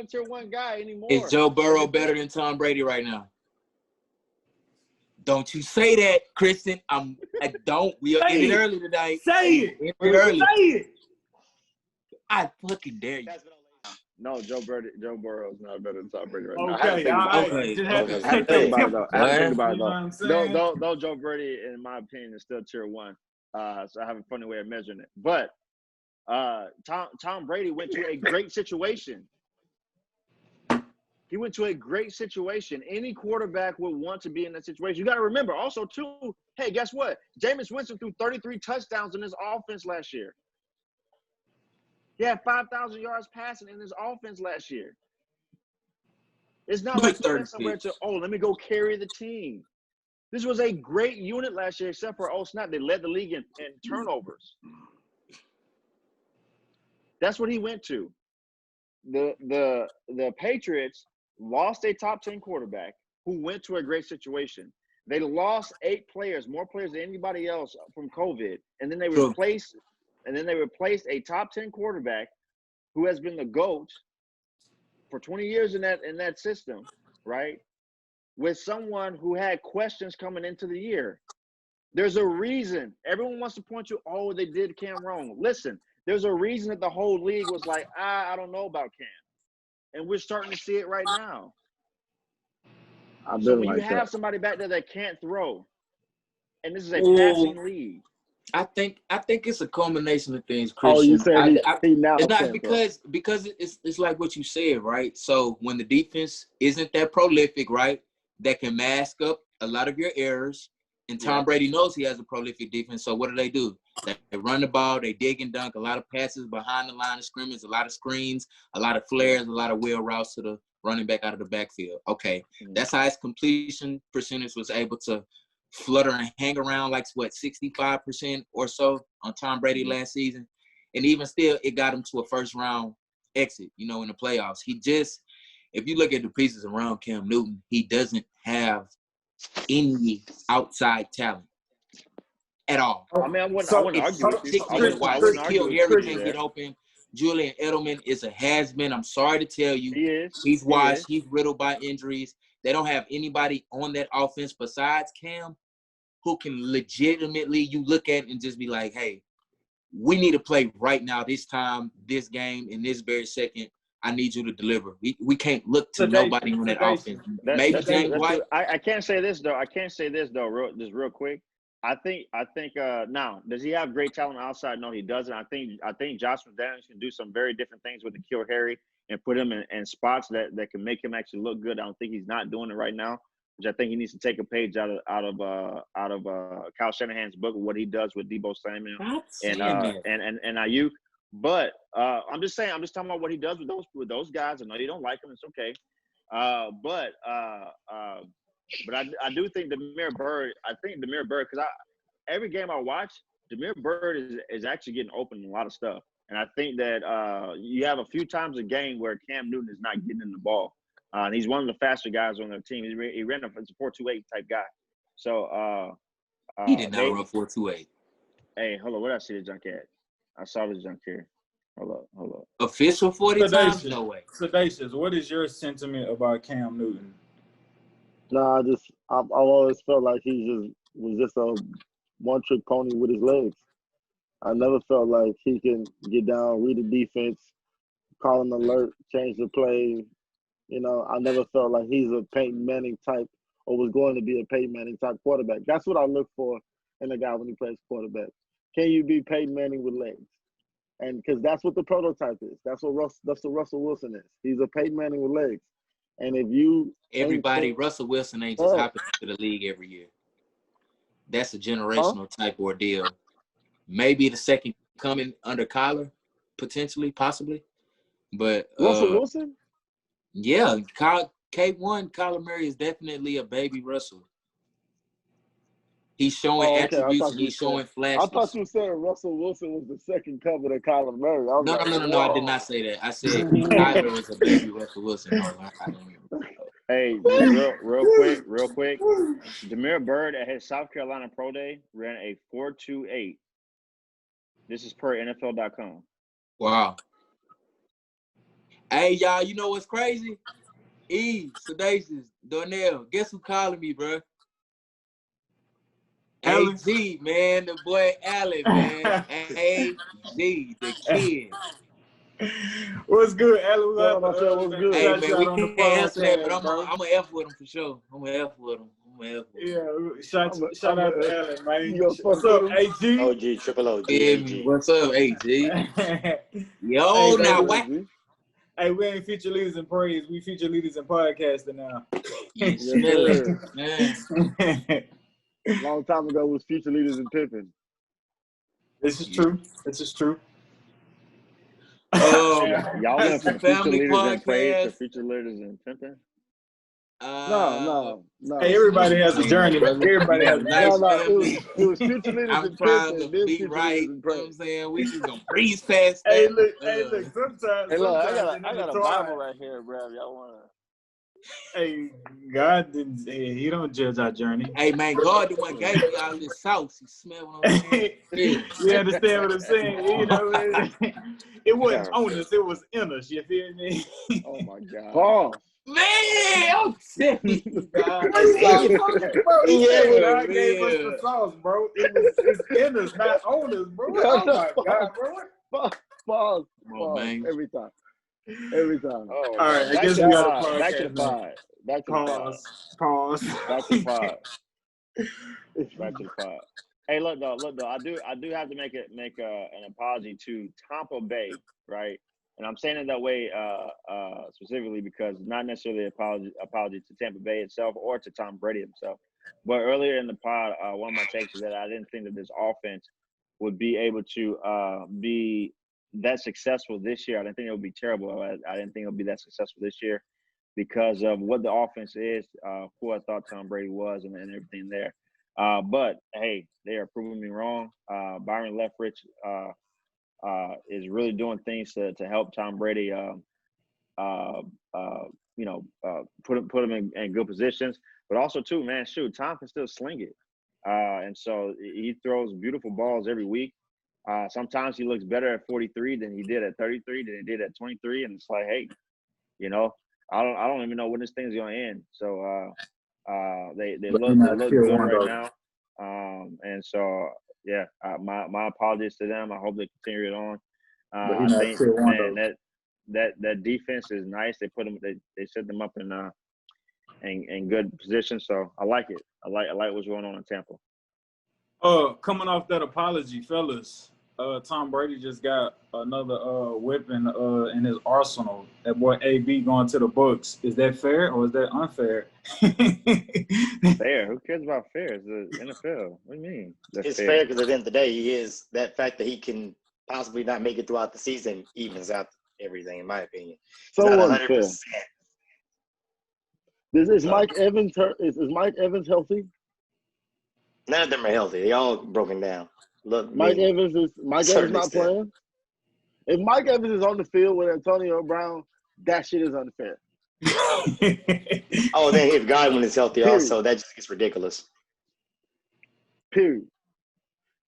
tier 1 guy anymore. Is Joe Burrow better than Tom Brady right now? Don't you say that, Kristen. I don't. We are ending early tonight. Say it. I fucking dare you. No, Joe Burrow is not better than Tom Brady right now. Okay. I have to think about it though. Though Joe Brady, in my opinion, is still tier 1. So I have a funny way of measuring it. But Tom Brady went to a great situation. He went to a great situation. Any quarterback would want to be in that situation. You got to remember also, too, hey, guess what? Jameis Winston threw 33 touchdowns in his offense last year. He had 5,000 yards passing in his offense last year. It's not like he went somewhere to, let me go carry the team. This was a great unit last year, except for, snap, they led the league in turnovers. That's what he went to. The Patriots lost a top 10 quarterback who went to a great situation. They lost 8 players, more players than anybody else from COVID, and then they replaced a top 10 quarterback who has been the GOAT for 20 years in that system, right? With someone who had questions coming into the year. There's a reason. Everyone wants to point to, they did Cam wrong. Listen, there's a reason that the whole league was like, I don't know about Cam. And we're starting to see it right now. So when you have somebody back there that can't throw, and this is a passing league. I think it's a combination of things, Christian. You said he now it's not because it's like what you said, right? So when the defense isn't that prolific, right, that can mask up a lot of your errors, and Tom Brady knows he has a prolific defense. So what do? They run the ball, they dig and dunk, a lot of passes behind the line of scrimmage, a lot of screens, a lot of flares, a lot of wheel routes to the running back out of the backfield. Okay, that's how his completion percentage was able to flutter and hang around 65% or so on Tom Brady last season. And even still, it got him to a first-round exit, in the playoffs. If you look at the pieces around Cam Newton, he doesn't have any outside talent at all. I mean, I wouldn't argue with you. Why Kill Harry can't get open. Julian Edelman is a has-been. I'm sorry to tell you. He is. He's washed. He's riddled by injuries. They don't have anybody on that offense besides Cam who can legitimately you look at and just be like, hey, we need to play right now, this time, this game, in this very second. I need you to deliver. We can't look to nobody on that offense. Maybe James White. I can't say this though. Just real quick. I think now, does he have great talent outside? No, he doesn't. I think Josh McDaniels can do some very different things with N'Keal Harry and put him in spots that can make him actually look good. I don't think he's not doing it right now, which I think he needs to take a page out of Kyle Shanahan's book of what he does with Deebo Samuel and Ayuk. But I'm just talking about what he does with those guys. I know you don't like him. It's okay. But I do think Damiere Byrd. Because every game I watch, Damiere Byrd is actually getting open in a lot of stuff. And I think that you have a few times a game where Cam Newton is not getting in the ball. And he's one of the faster guys on their team. He ran a 4.28 type guy. So he did not run 4.28. Hey, hold on. What did I see the junk at? I saw the junk here. Hold up. Official 40 times? No way. Sedacious, what is your sentiment about Cam Newton? Nah, I've always felt like he was just a one-trick pony with his legs. I never felt like he can get down, read the defense, call an alert, change the play. You know, I never felt like he's a Peyton Manning type or was going to be a Peyton Manning type quarterback. That's what I look for in a guy when he plays quarterback. Can you be Peyton Manning with legs? And because that's what the prototype is. That's what Russell Wilson is. He's a Peyton Manning with legs. And if you Russell Wilson ain't just hopping into the league every year. That's a generational type ordeal. Maybe the second coming under Kyler, potentially, possibly. But Russell Wilson? Yeah, K1, Kyler Murray is definitely a baby Russell. He's showing attributes and he's showing flashes. I thought you said Russell Wilson was the second coming of Kyler Murray. No, I did not say that. I said Kyler is a baby Russell Wilson. Hey, real quick. Damiere Byrd at his South Carolina Pro Day ran a 4.28. This is per NFL.com. Wow. Hey, y'all, you know what's crazy? Sedacious, Darnell, guess who calling me, bro? AG, man, the boy Allen, man. AG, the kid. What's good, Allen? What's good? Hey, man, we can't answer that, but I'm going to F with him for sure. I'm going to F with him. Yeah, shout out to Allen, man. What's up, AG? OG, triple OG. AG. What's up, AG? Yo, now what? Hey, we ain't feature leaders in praise. We feature leaders in podcasting now. Yes, man. Long time ago was future leaders in Pimpn. This is true. Y'all went from future leaders in praise to future leaders in Pimpn? No. Hey, everybody has a journey, but everybody has a nice journey. It was future leaders I'm in trying Pimpn. to be right. You know what I'm saying? We just gonna breeze past that. Hey, look. Sometimes. Hey, look, I got a Bible right here, bro. Y'all wanna? Hey, God didn't. He don't judge our journey. Hey, man, God the one gave me all this sauce. You smell what I'm saying? You understand what I'm saying? You know, it wasn't on us. It was in us. You feel me? Oh my God. Paul. Man, I'm telling you, God. God gave us the sauce, bro. It's in us, not on us, bro. Oh my God, bro. Pause. Man. Every time. Oh, all right, I guess we got to back to the pod. Pause. Back to the pod. Hey, look though. I do have to make an apology to Tampa Bay, right? And I'm saying it that way specifically because not necessarily an apology to Tampa Bay itself or to Tom Brady himself. But earlier in the pod, one of my takes is that I didn't think that this offense would be able to be that successful this year. I didn't think it would be terrible. I didn't think it would be that successful this year because of what the offense is, who I thought Tom Brady was and everything there. But, hey, they are proving me wrong. Byron Leftwich is really doing things to help Tom Brady, put him in good positions. But also, too, man, Tom can still sling it. And so he throws beautiful balls every week. Sometimes he looks better at 43 than he did at 33 than he did at 23, and it's like, hey, you know, I don't even know when this thing's gonna end. So they look good right now, and so yeah, my apologies to them. I hope they continue it on. I think, man, that defense is nice. They they set them up in good position. So I like it. I like what's going on in Tampa. Coming off that apology, fellas, Tom Brady just got another weapon in his arsenal. That boy AB going to the Bucs. Is that fair or is that unfair? Fair? Who cares about fair? It's the NFL. What do you mean? It's fair because at the end of the day, he is that fact that he can possibly not make it throughout the season evens out everything, in my opinion. So not unfair. Is Mike Evans is Mike Evans healthy? None of them are healthy. They all broken down. Look, Mike Evans not playing. If Mike Evans is on the field with Antonio Brown, that shit is unfair. Oh, then if Godwin is healthy also, that just gets ridiculous. Period.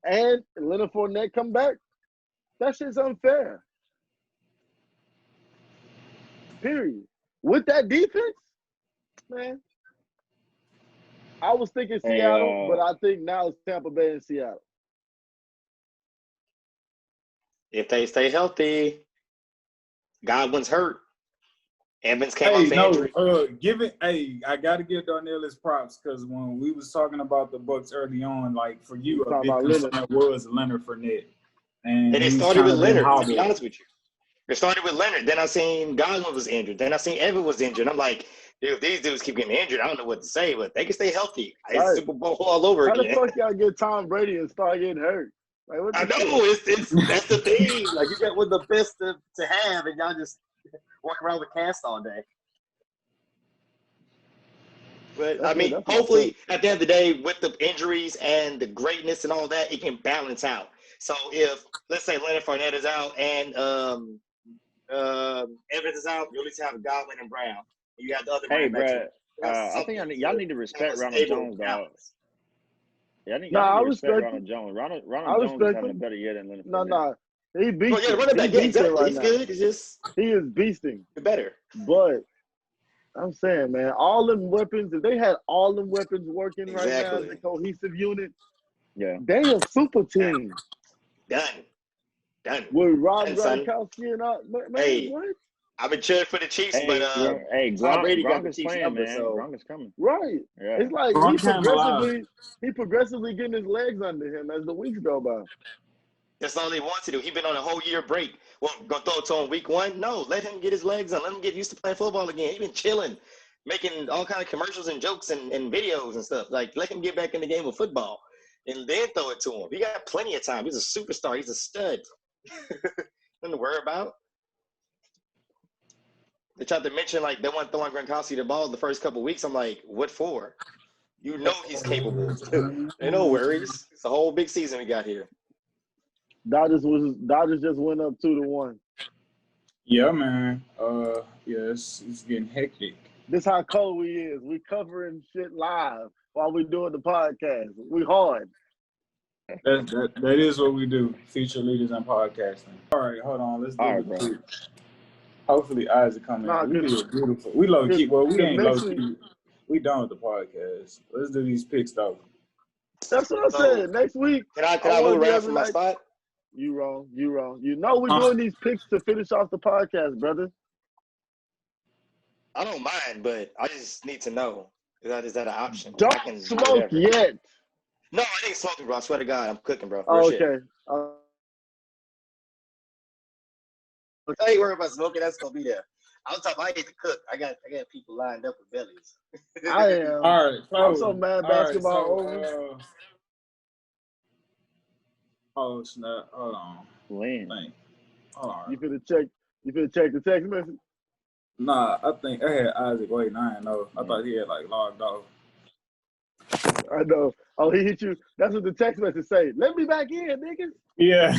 And Leonard Fournette come back, that shit's unfair. Period. With that defense, man, I was thinking Seattle, but I think now it's Tampa Bay and Seattle. If they stay healthy, Godwin's hurt. Evans came off injury. I got to give Darnell his props because when we was talking about the Bucs early on, like for you, a big concern was Leonard Fournette. And it started with Leonard, to be honest with you. It started with Leonard. Then I seen Godwin was injured. Then I seen Evans was injured. I'm like, dude, if these dudes keep getting injured, I don't know what to say, but they can stay healthy. It's Super Bowl all over again. How the fuck y'all get Tom Brady and start getting hurt? Like, I know. It's that's the thing. Like, you got one of the best to have, and y'all just walk around with cast all day. But, I mean, hopefully, at the end of the day, with the injuries and the greatness and all that, it can balance out. So if, let's say, Leonard Fournette is out and Evans is out, you at least have Godwin and Brown. You have the other. Hey, bro, I think y'all need to respect Ronald Jones, dog. Yeah, I think y'all need to respect Ronald Jones. Ronald Jones is having a better year than Leonard Fournette. No. He beasting. Exactly. He's good. He is beasting. Better. But I'm saying, man, all them weapons, if they had all them weapons working right now as a cohesive unit, they a super team. Done. With Rob Gronkowski and all. Man, what? I've been cheering for the Chiefs, but Tom Brady got the Chiefs number, man. Gronk is coming. Right. Yeah. It's like he progressively getting his legs under him as the weeks go by. That's all he wants to do. He's been on a whole year break. Well, gonna throw it to him week one? No, let him get his legs on. Let him get used to playing football again. He's been chilling, making all kind of commercials and jokes and videos and stuff. Like, let him get back in the game of football and then throw it to him. He got plenty of time. He's a superstar. He's a stud. Nothing to worry about. They tried to mention, like, they want throwing Gronkowski the ball the first couple of weeks. I'm like, what for? You know he's capable. Ain't no worries. It's a whole big season we got here. Dodgers just went up 2-1. Yeah, man. It's getting hectic. This how cold we is. We covering shit live while we doing the podcast. We hard. That is what we do. Feature leaders in podcasting. All right, hold on. Let's do it, bro. Hopefully, Isaac coming. We do it beautiful. We low key. Well, we ain't low key. We done with the podcast. Let's do these picks though. That's what I said. Next week. Can I move around from my spot? You wrong. You know we're doing these picks to finish off the podcast, brother. I don't mind, but I just need to know. Is that an option? Don't smoke yet. No, I ain't smoking, bro. I swear to God, I'm cooking, bro. Oh, okay. I ain't worried about smoking. That's gonna be there. I was talking. I hate to cook. I got people lined up with bellies. I am. All right. I'm so mad basketball over. Oh snap! Hold on. Lane. Hold on. You finna check the text message? Nah, I think I had Isaac waiting. I didn't know. I thought he had like logged off. I know. Oh, he hit you. That's what the text message say. Let me back in, niggas. Yeah.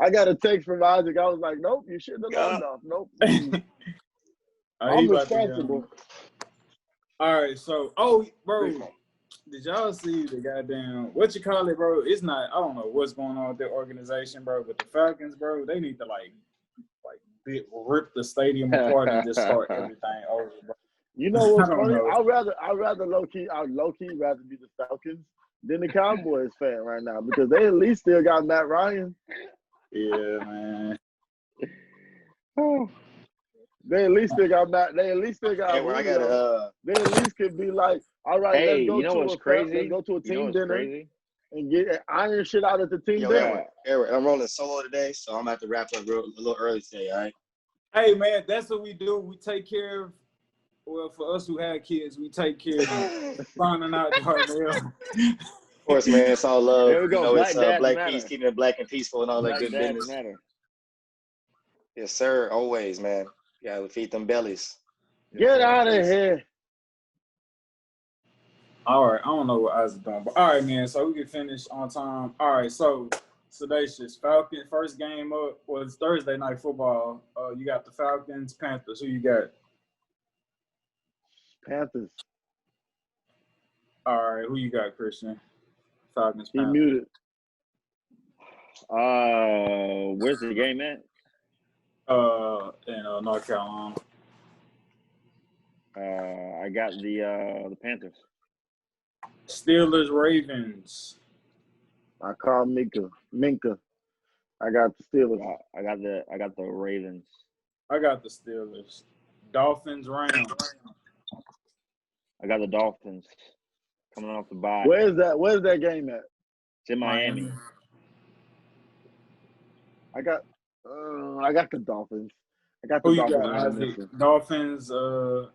I got a text from Isaac. I was like, nope, you shouldn't have logged off. Nope. I'm responsible. All right, so, bro, Did y'all see the goddamn what you call it, bro? It's not. I don't know what's going on with their organization, bro. But the Falcons, bro, they need to like rip the stadium apart and just start everything over, bro. You know what's I don't funny? know. I'd rather low key rather be the Falcons than the Cowboys fan right now because they at least still got Matt Ryan. Yeah, man. They at least still got Matt. They at least still got. Hey, well, I gotta. They at least could be like, all right, Hey, let's go you know to what's a crazy? Let's go to a team dinner crazy? and get iron shit out at the team dinner. Eric, I'm rolling solo today, so I'm gonna have to wrap up a little early today. All right. Hey, man, that's what we do. We take care of. Well, for us who had kids, we take care of them. Finding out Darnell. Of course, man. It's all love. There we go. You know, it's Black black matter. peace, keeping it black and peaceful and all Black that good dads business. matter. Yes, sir. Always, man. You gotta feed them bellies. Get out of here. All right, I don't know what I was doing, but all right, man. So we can finish on time. All right, so Sedacious Falcon first game up was Thursday night football. You got the Falcons, Panthers. Who you got? Panthers. All right, who you got, Christian? Falcons, He Panthers. muted. Where's the game at? In North Carolina. I got the Panthers. Steelers, Ravens. I call Minka. I got the Steelers. I got the Ravens. I got the Steelers. Dolphins, Rams. I got the Dolphins coming off the bye. Where's that game at? It's in Miami. I got the Dolphins. I got the Who you Dolphins. got, Isaac? Dolphins,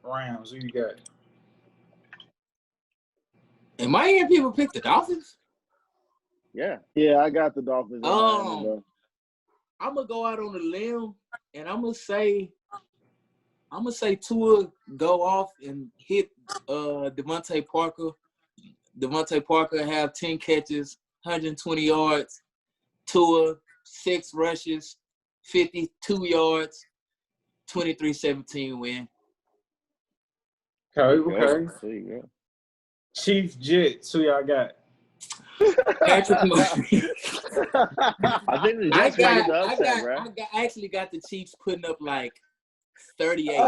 Rams. Who you got? And Miami people picked the Dolphins? Yeah, I got the Dolphins. I'm gonna go out on a limb and I'm gonna say Tua go off and hit Devontae Parker. Devontae Parker have 10 catches, 120 yards. Tua 6 rushes, 52 yards, 23-17 win. Okay. There you go. Chiefs, Jets. Who y'all got? Patrick Mahomes. I think the Jets might get the upset, bro. I actually got the Chiefs putting up like 38.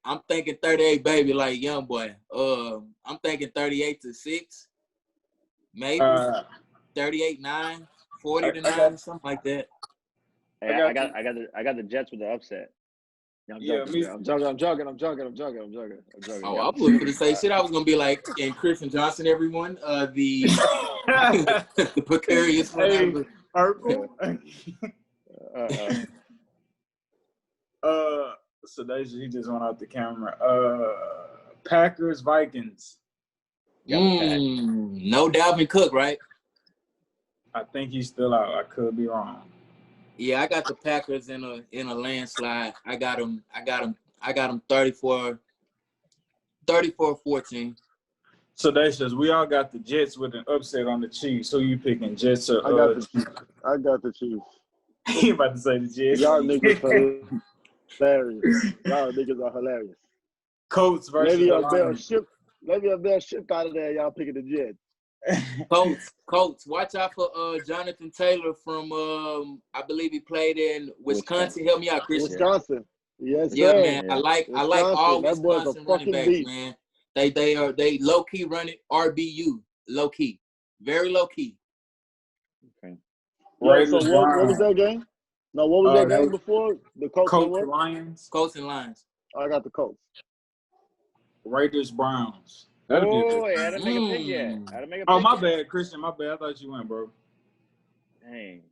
I'm thinking 38, baby, like young boy. I'm thinking 38-6, maybe 38-9, 40-9, something like that. Hey, I got the Jets with the upset. I'm joking. Oh, I was going to say shit. I was going to be like, and Christian Johnson, everyone, the precarious one. Hey, Urkel. So he just went out the camera. Packers, Vikings. No Dalvin Cook, right? I think he's still out. I could be wrong. Yeah, I got the Packers in a landslide. I got them 34-14. So that says we all got the Jets with an upset on the Chiefs. Who you picking, Jets or I got the Chiefs. He about to say the Jets. Y'all niggas hilarious. Y'all niggas are hilarious. Colts versus Maybe a bell shipped out of there. Y'all picking the Jets. Colts. Watch out for Jonathan Taylor from I believe he played in Wisconsin. Help me out, Christian. Wisconsin. Yes, yeah, sir. man. I like all Wisconsin running backs, beast. Man. They low key running RBU, low key, very low key. Okay. Right. So what was that game? No, what was that game before? The Colts and Lions. Colts and Lions. I got the Colts. Raiders, Browns. I had to make a pick yet. My bad, Christian. My bad. I thought you went, bro. Dang.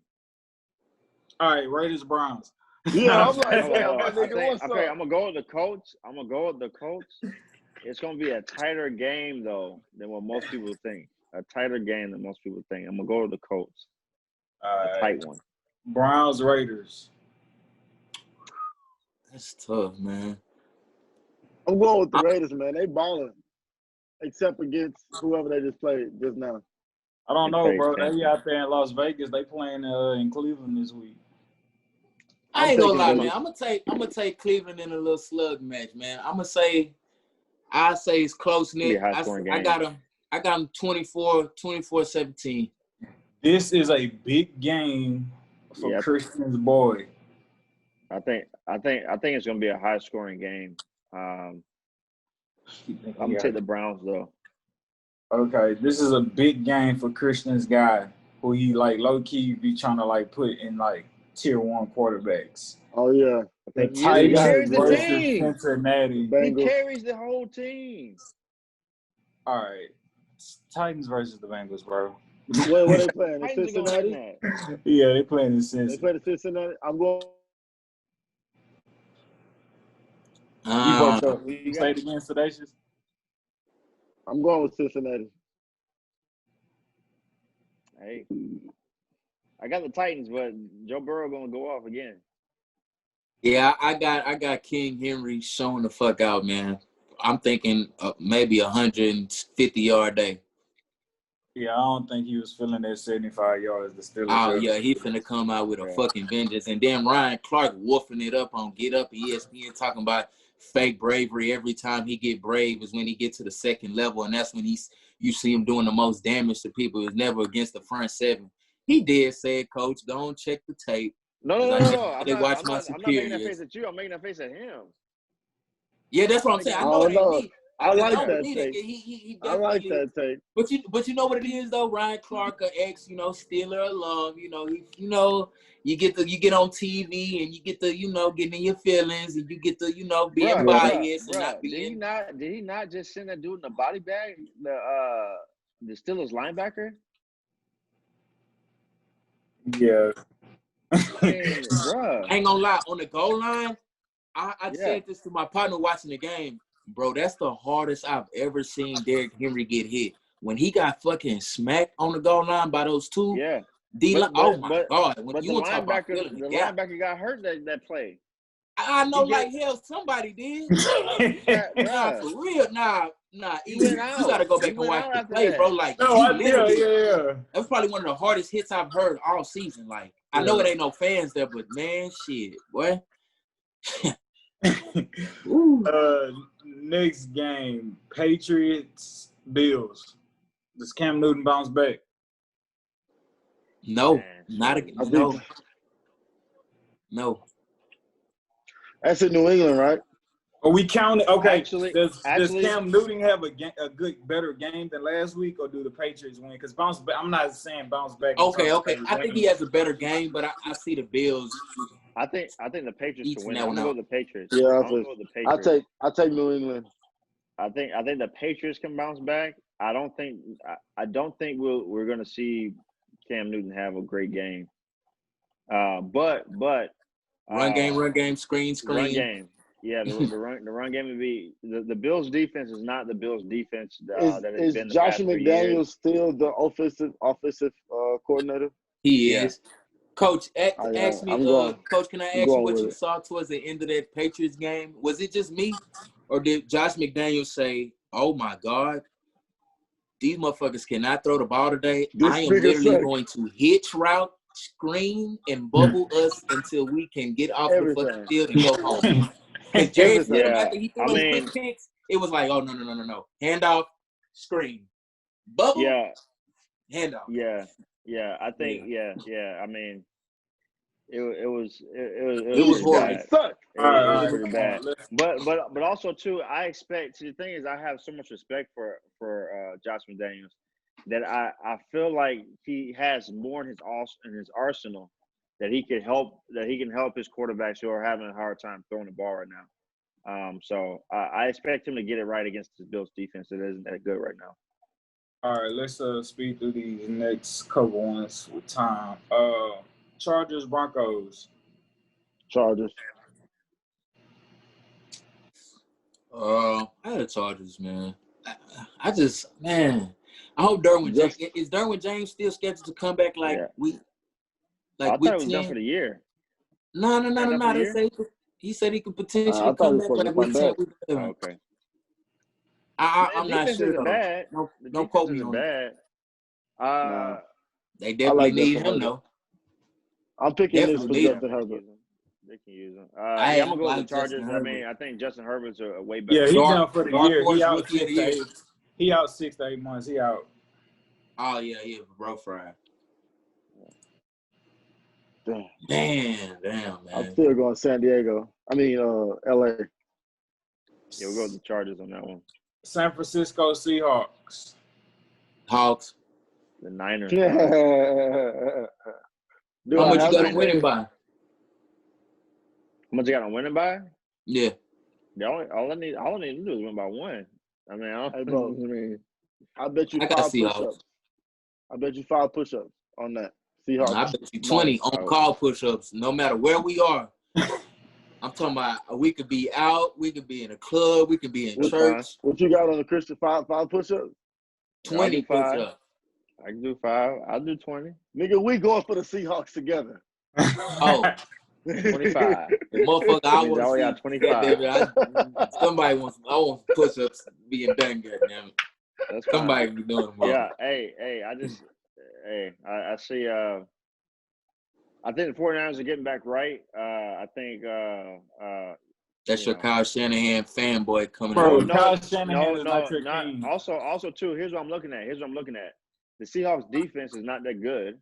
All right, Raiders, Browns. Yeah, I'm like, okay, I'm gonna go with the Colts. It's gonna be a tighter game though than what most people think. I'm gonna go with the Colts. A tight one. Browns, Raiders. That's tough, man. I'm going with the Raiders, man. They balling. Except against whoever they just played just now. I don't know, bro. They out there in Las Vegas. They playing in Cleveland this week. I ain't gonna lie, man. I'm gonna take Cleveland in a little slug match, man. I'm gonna say I say it's close, Nick. High-scoring game. I got him 24-17. This is a big game for Christian's boy. I think it's gonna be a high-scoring game. I'm gonna take the Browns though. Okay, this is a big game for Christian's guy, who he like low key be trying to like put in like tier 1 quarterbacks. Oh yeah, The He Titans carries the versus team. Cincinnati. He carries the whole team. All right, Titans versus the Bengals, bro. What they playing? In Cincinnati? Yeah, they playing in Cincinnati. They play in Cincinnati. I'm going. You broke up. You say it again, Sedacious? I'm going with Cincinnati. Hey, I got the Titans, but Joe Burrow gonna go off again. Yeah, I got King Henry showing the fuck out, man. I'm thinking maybe 150-yard day. Yeah, I don't think he was feeling that 75 yards. The Steelers. Oh yeah, he finna come out with a fucking vengeance, and then Ryan Clark wolfing it up on Get Up ESPN talking about fake bravery. Every time he get brave is when he get to the second level, and that's when you see him doing the most damage to people. It's never against the front seven. He did say it, Coach. Go and check the tape. No. I'm not making that superiors. face at you. I'm making that face at him. Yeah, that's what I'm saying. I know it ain't me. I like that tape. I like that tape. But you know what it is though, Ryan Clark, ex, Steeler alum. You get on TV and you get to, getting in your feelings and you get to, being biased and not being. Did he not just send that dude in the body bag? The Steelers linebacker. Yeah. I ain't gonna lie. On the goal line, I said this to my partner watching the game. Bro, that's the hardest I've ever seen Derrick Henry get hit. When he got fucking smacked on the goal line by those two, oh my God. When you talk about the linebacker got hurt that play. I know hell somebody did. For real. Nah. You gotta go back and watch the play, bro. Like, that was probably one of the hardest hits I've heard all season. Like, I know it ain't no fans there, but man, shit, boy. Next game, Patriots, Bills. Does Cam Newton bounce back? No, not again. No. That's in New England, right? Are we counting? Okay. Does actually, Cam Newton have a better game than last week, or do the Patriots win? Because bounce back. I'm not saying bounce back. Okay. I think he has a better game, but I see the Bills. I think the Patriots can win. I'm gonna go with the Patriots. Yeah, I'm gonna go with the Patriots. I take New England. I think the Patriots can bounce back. I don't think we're gonna see Cam Newton have a great game. But run game, screen. Run game. Yeah, the run game would be the Bills defense is not the Bills defense that has been the Josh past 3 McDaniels years. Still the offensive coordinator? He is. Coach, ask me, Coach, can I ask you what you saw towards the end of that Patriots game? Was it just me, or did Josh McDaniels say, "Oh my God, these motherfuckers cannot throw the ball today. I am literally going to hitch route, screen, and bubble us until we can get off the fucking field and go home." Because Jerry said after he threw those quick picks, it was like, "Oh no, handoff, screen, bubble, handoff." Yeah. I think I mean, it was horrible. bad. It was pretty bad. But also too, I expect. See, the thing is, I have so much respect for Josh McDaniels that I feel like he has more in his arsenal that he can help his quarterbacks who are having a hard time throwing the ball right now. So I expect him to get it right against the Bills defense that isn't that good right now. All right, let's speed through these next couple ones with time. Chargers, Broncos. Chargers. I had the Chargers, man. I hope Derwin James is Derwin James still scheduled to come back I thought it was done for the year. No. He said he could potentially come back like week 10. Okay. I'm not sure. Isn't bad. Don't quote me on bad. They definitely need him though. I'm picking this for Justin Herbert. They can use him. I'm gonna go with the Chargers. I mean, I think Justin Herbert's a way better. Yeah, he's done for the year. He out 6 to 8. He out 6 to 8 months. He out. Oh yeah, bro, fried. Damn, man. I'm still going San Diego. I mean, LA. Yeah, we'll go with the Chargers on that one. San Francisco Seahawks. Hawks. The Niners. How much you got to winning by? How much you got to winning by? Yeah. All I need to do is win by 1. I mean, I bet you 5 push-ups. I bet you 5 push-ups on that. Seahawks. I bet you 20 on call push-ups, no matter where we are. I'm talking about we could be out, we could be in a club, we could be in church. What you got on the Christian 5 push-ups? 20 push-ups. I can do 5. I'll do 20. Nigga, we going for the Seahawks together. Oh. 25. The motherfucker, I want to see 25. Baby, I want push-ups being done, goddamn. That's somebody be doing them. Yeah, I see. I think the 49ers are getting back right. I think that's your Kyle Shanahan fanboy coming Bro, out. Kyle Shanahan is not your king. Also too, here's what I'm looking at. The Seahawks defense is not that good,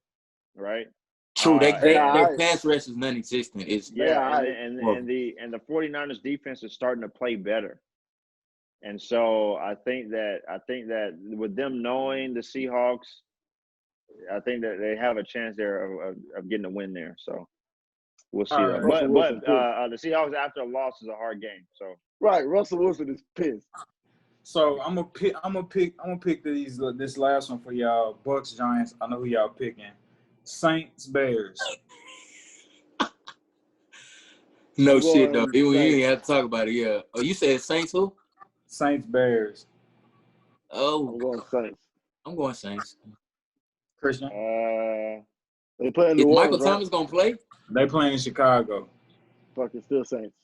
right? True, their pass rush is non-existent. It's and the 49ers defense is starting to play better. And so I think that with them knowing the Seahawks, I think that they have a chance there of getting a win there. So we'll see. Right. But the Seahawks after a loss is a hard game. So right, Russell Wilson is pissed. So I'm gonna pick this last one for y'all. Bucks Giants. I know who y'all picking. Saints Bears. No shit though. You ain't have to talk about it. Yeah. Oh, you said Saints who? Saints Bears. Oh, I'm going Saints. I'm going Saints. Christian. They playing. Is Michael Thomas gonna play? They playing in Chicago. Fucking still Saints.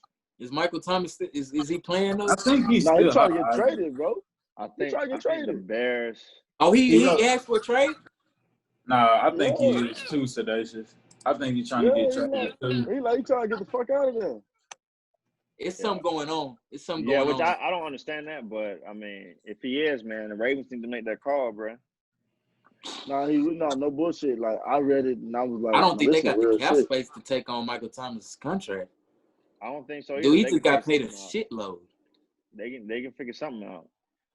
Is Michael Thomas is he playing though? I think he's still. He's trying to get traded, bro. I think the Bears. Oh, he asked for a trade? Nah, I think he is too sedacious. I think he's trying to get traded too. He trying to get the fuck out of there. It's something going on. It's something going on. Yeah, which I don't understand that, but I mean, if he is, man, the Ravens need to make that call, bro. No bullshit. Like I read it and I was like, I don't think they got the cap space to take on Michael Thomas' contract. I don't think so. Dude, he just got paid a shitload. They can figure something out.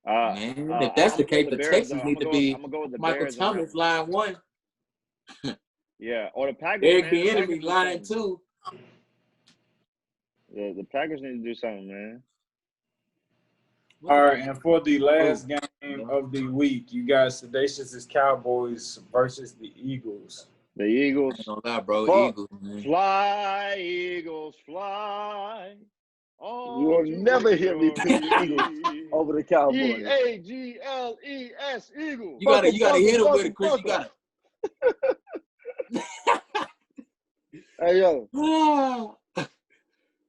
Man, if that's the case, the Texans need to be Michael Thomas line 1. Yeah, or the Packers. Eric Bieniemy line 2. Yeah, the Packers need to do something, man. All right, and for the last game of the week, you got Sedacious's Cowboys versus the Eagles. The Eagles. I don't know, bro. Eagles, man. Fly, Eagles, fly. You will never hear me pick the Eagles over the Cowboys. EAGLES, Eagles. You gotta hit him with it, Chris. You gotta. Hey, yo.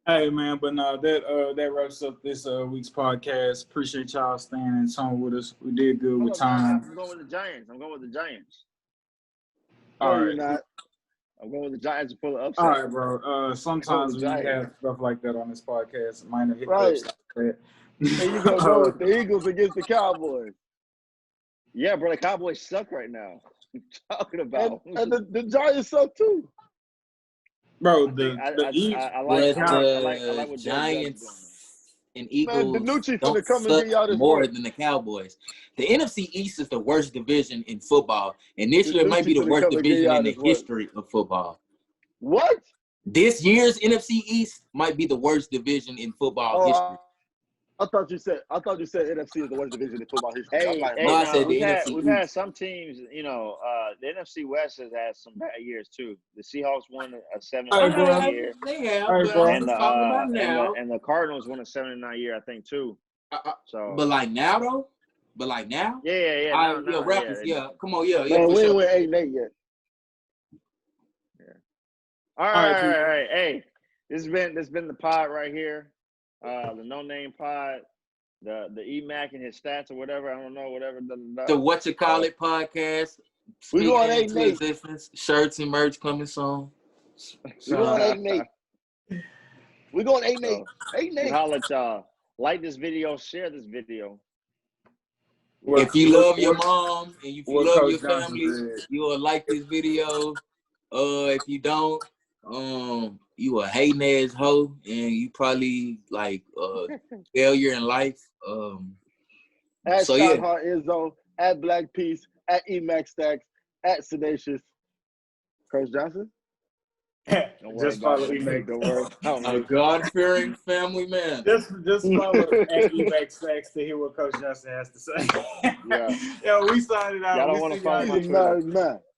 Hey, man, but no, that wraps up this week's podcast. Appreciate y'all staying in tune with us. We did good with time. I'm going with the Giants. All right. I'm going with the Giants to pull it upset. All right, bro. Sometimes we have stuff like that on this podcast. Minor hiccups like that. And you gonna go with the Eagles against the Cowboys? Yeah, bro. The Cowboys suck right now. What are you talking about? And the Giants suck too. Bro, I like what Giants and Eagles don't suck more than the Cowboys. The NFC East is the worst division in football, and this year might be the worst division in the history of football. What? This year's NFC East might be the worst division in football history. I thought you said NFC is the worst division in football history. We've had some teams, you know, the NFC West has had some bad years too. The Seahawks won a 7-9 year. They have, and the Cardinals won a 7-9 year, I think, too. But like now though? Yeah. Come on, yeah. Man, we ain't win 8-8 yet. Yeah. All right. Hey, this has been the pod right here. The No Name Pod, the EMAC and his stats or whatever. I don't know, whatever. The What You Call It podcast. We going 8-8. Shirts and merch coming soon. We going 8-8. We going 8-8. So, 8-8. holla at y'all. Like this video, share this video. If you love your mom and if you love your family, you will like this video. If you don't, you a hating ass hoe and you probably like failure in life. At So Shot yeah. Heart Izzo, at Black Peace, at Emcstats, at Sedacious. Coach Johnson? Just follow Emcstats. A God-fearing family man. Just follow at Emcstats to hear what Coach Johnson has to say. Yeah. Yo, we signed it out. Y'all don't want to follow my Twitter. Man.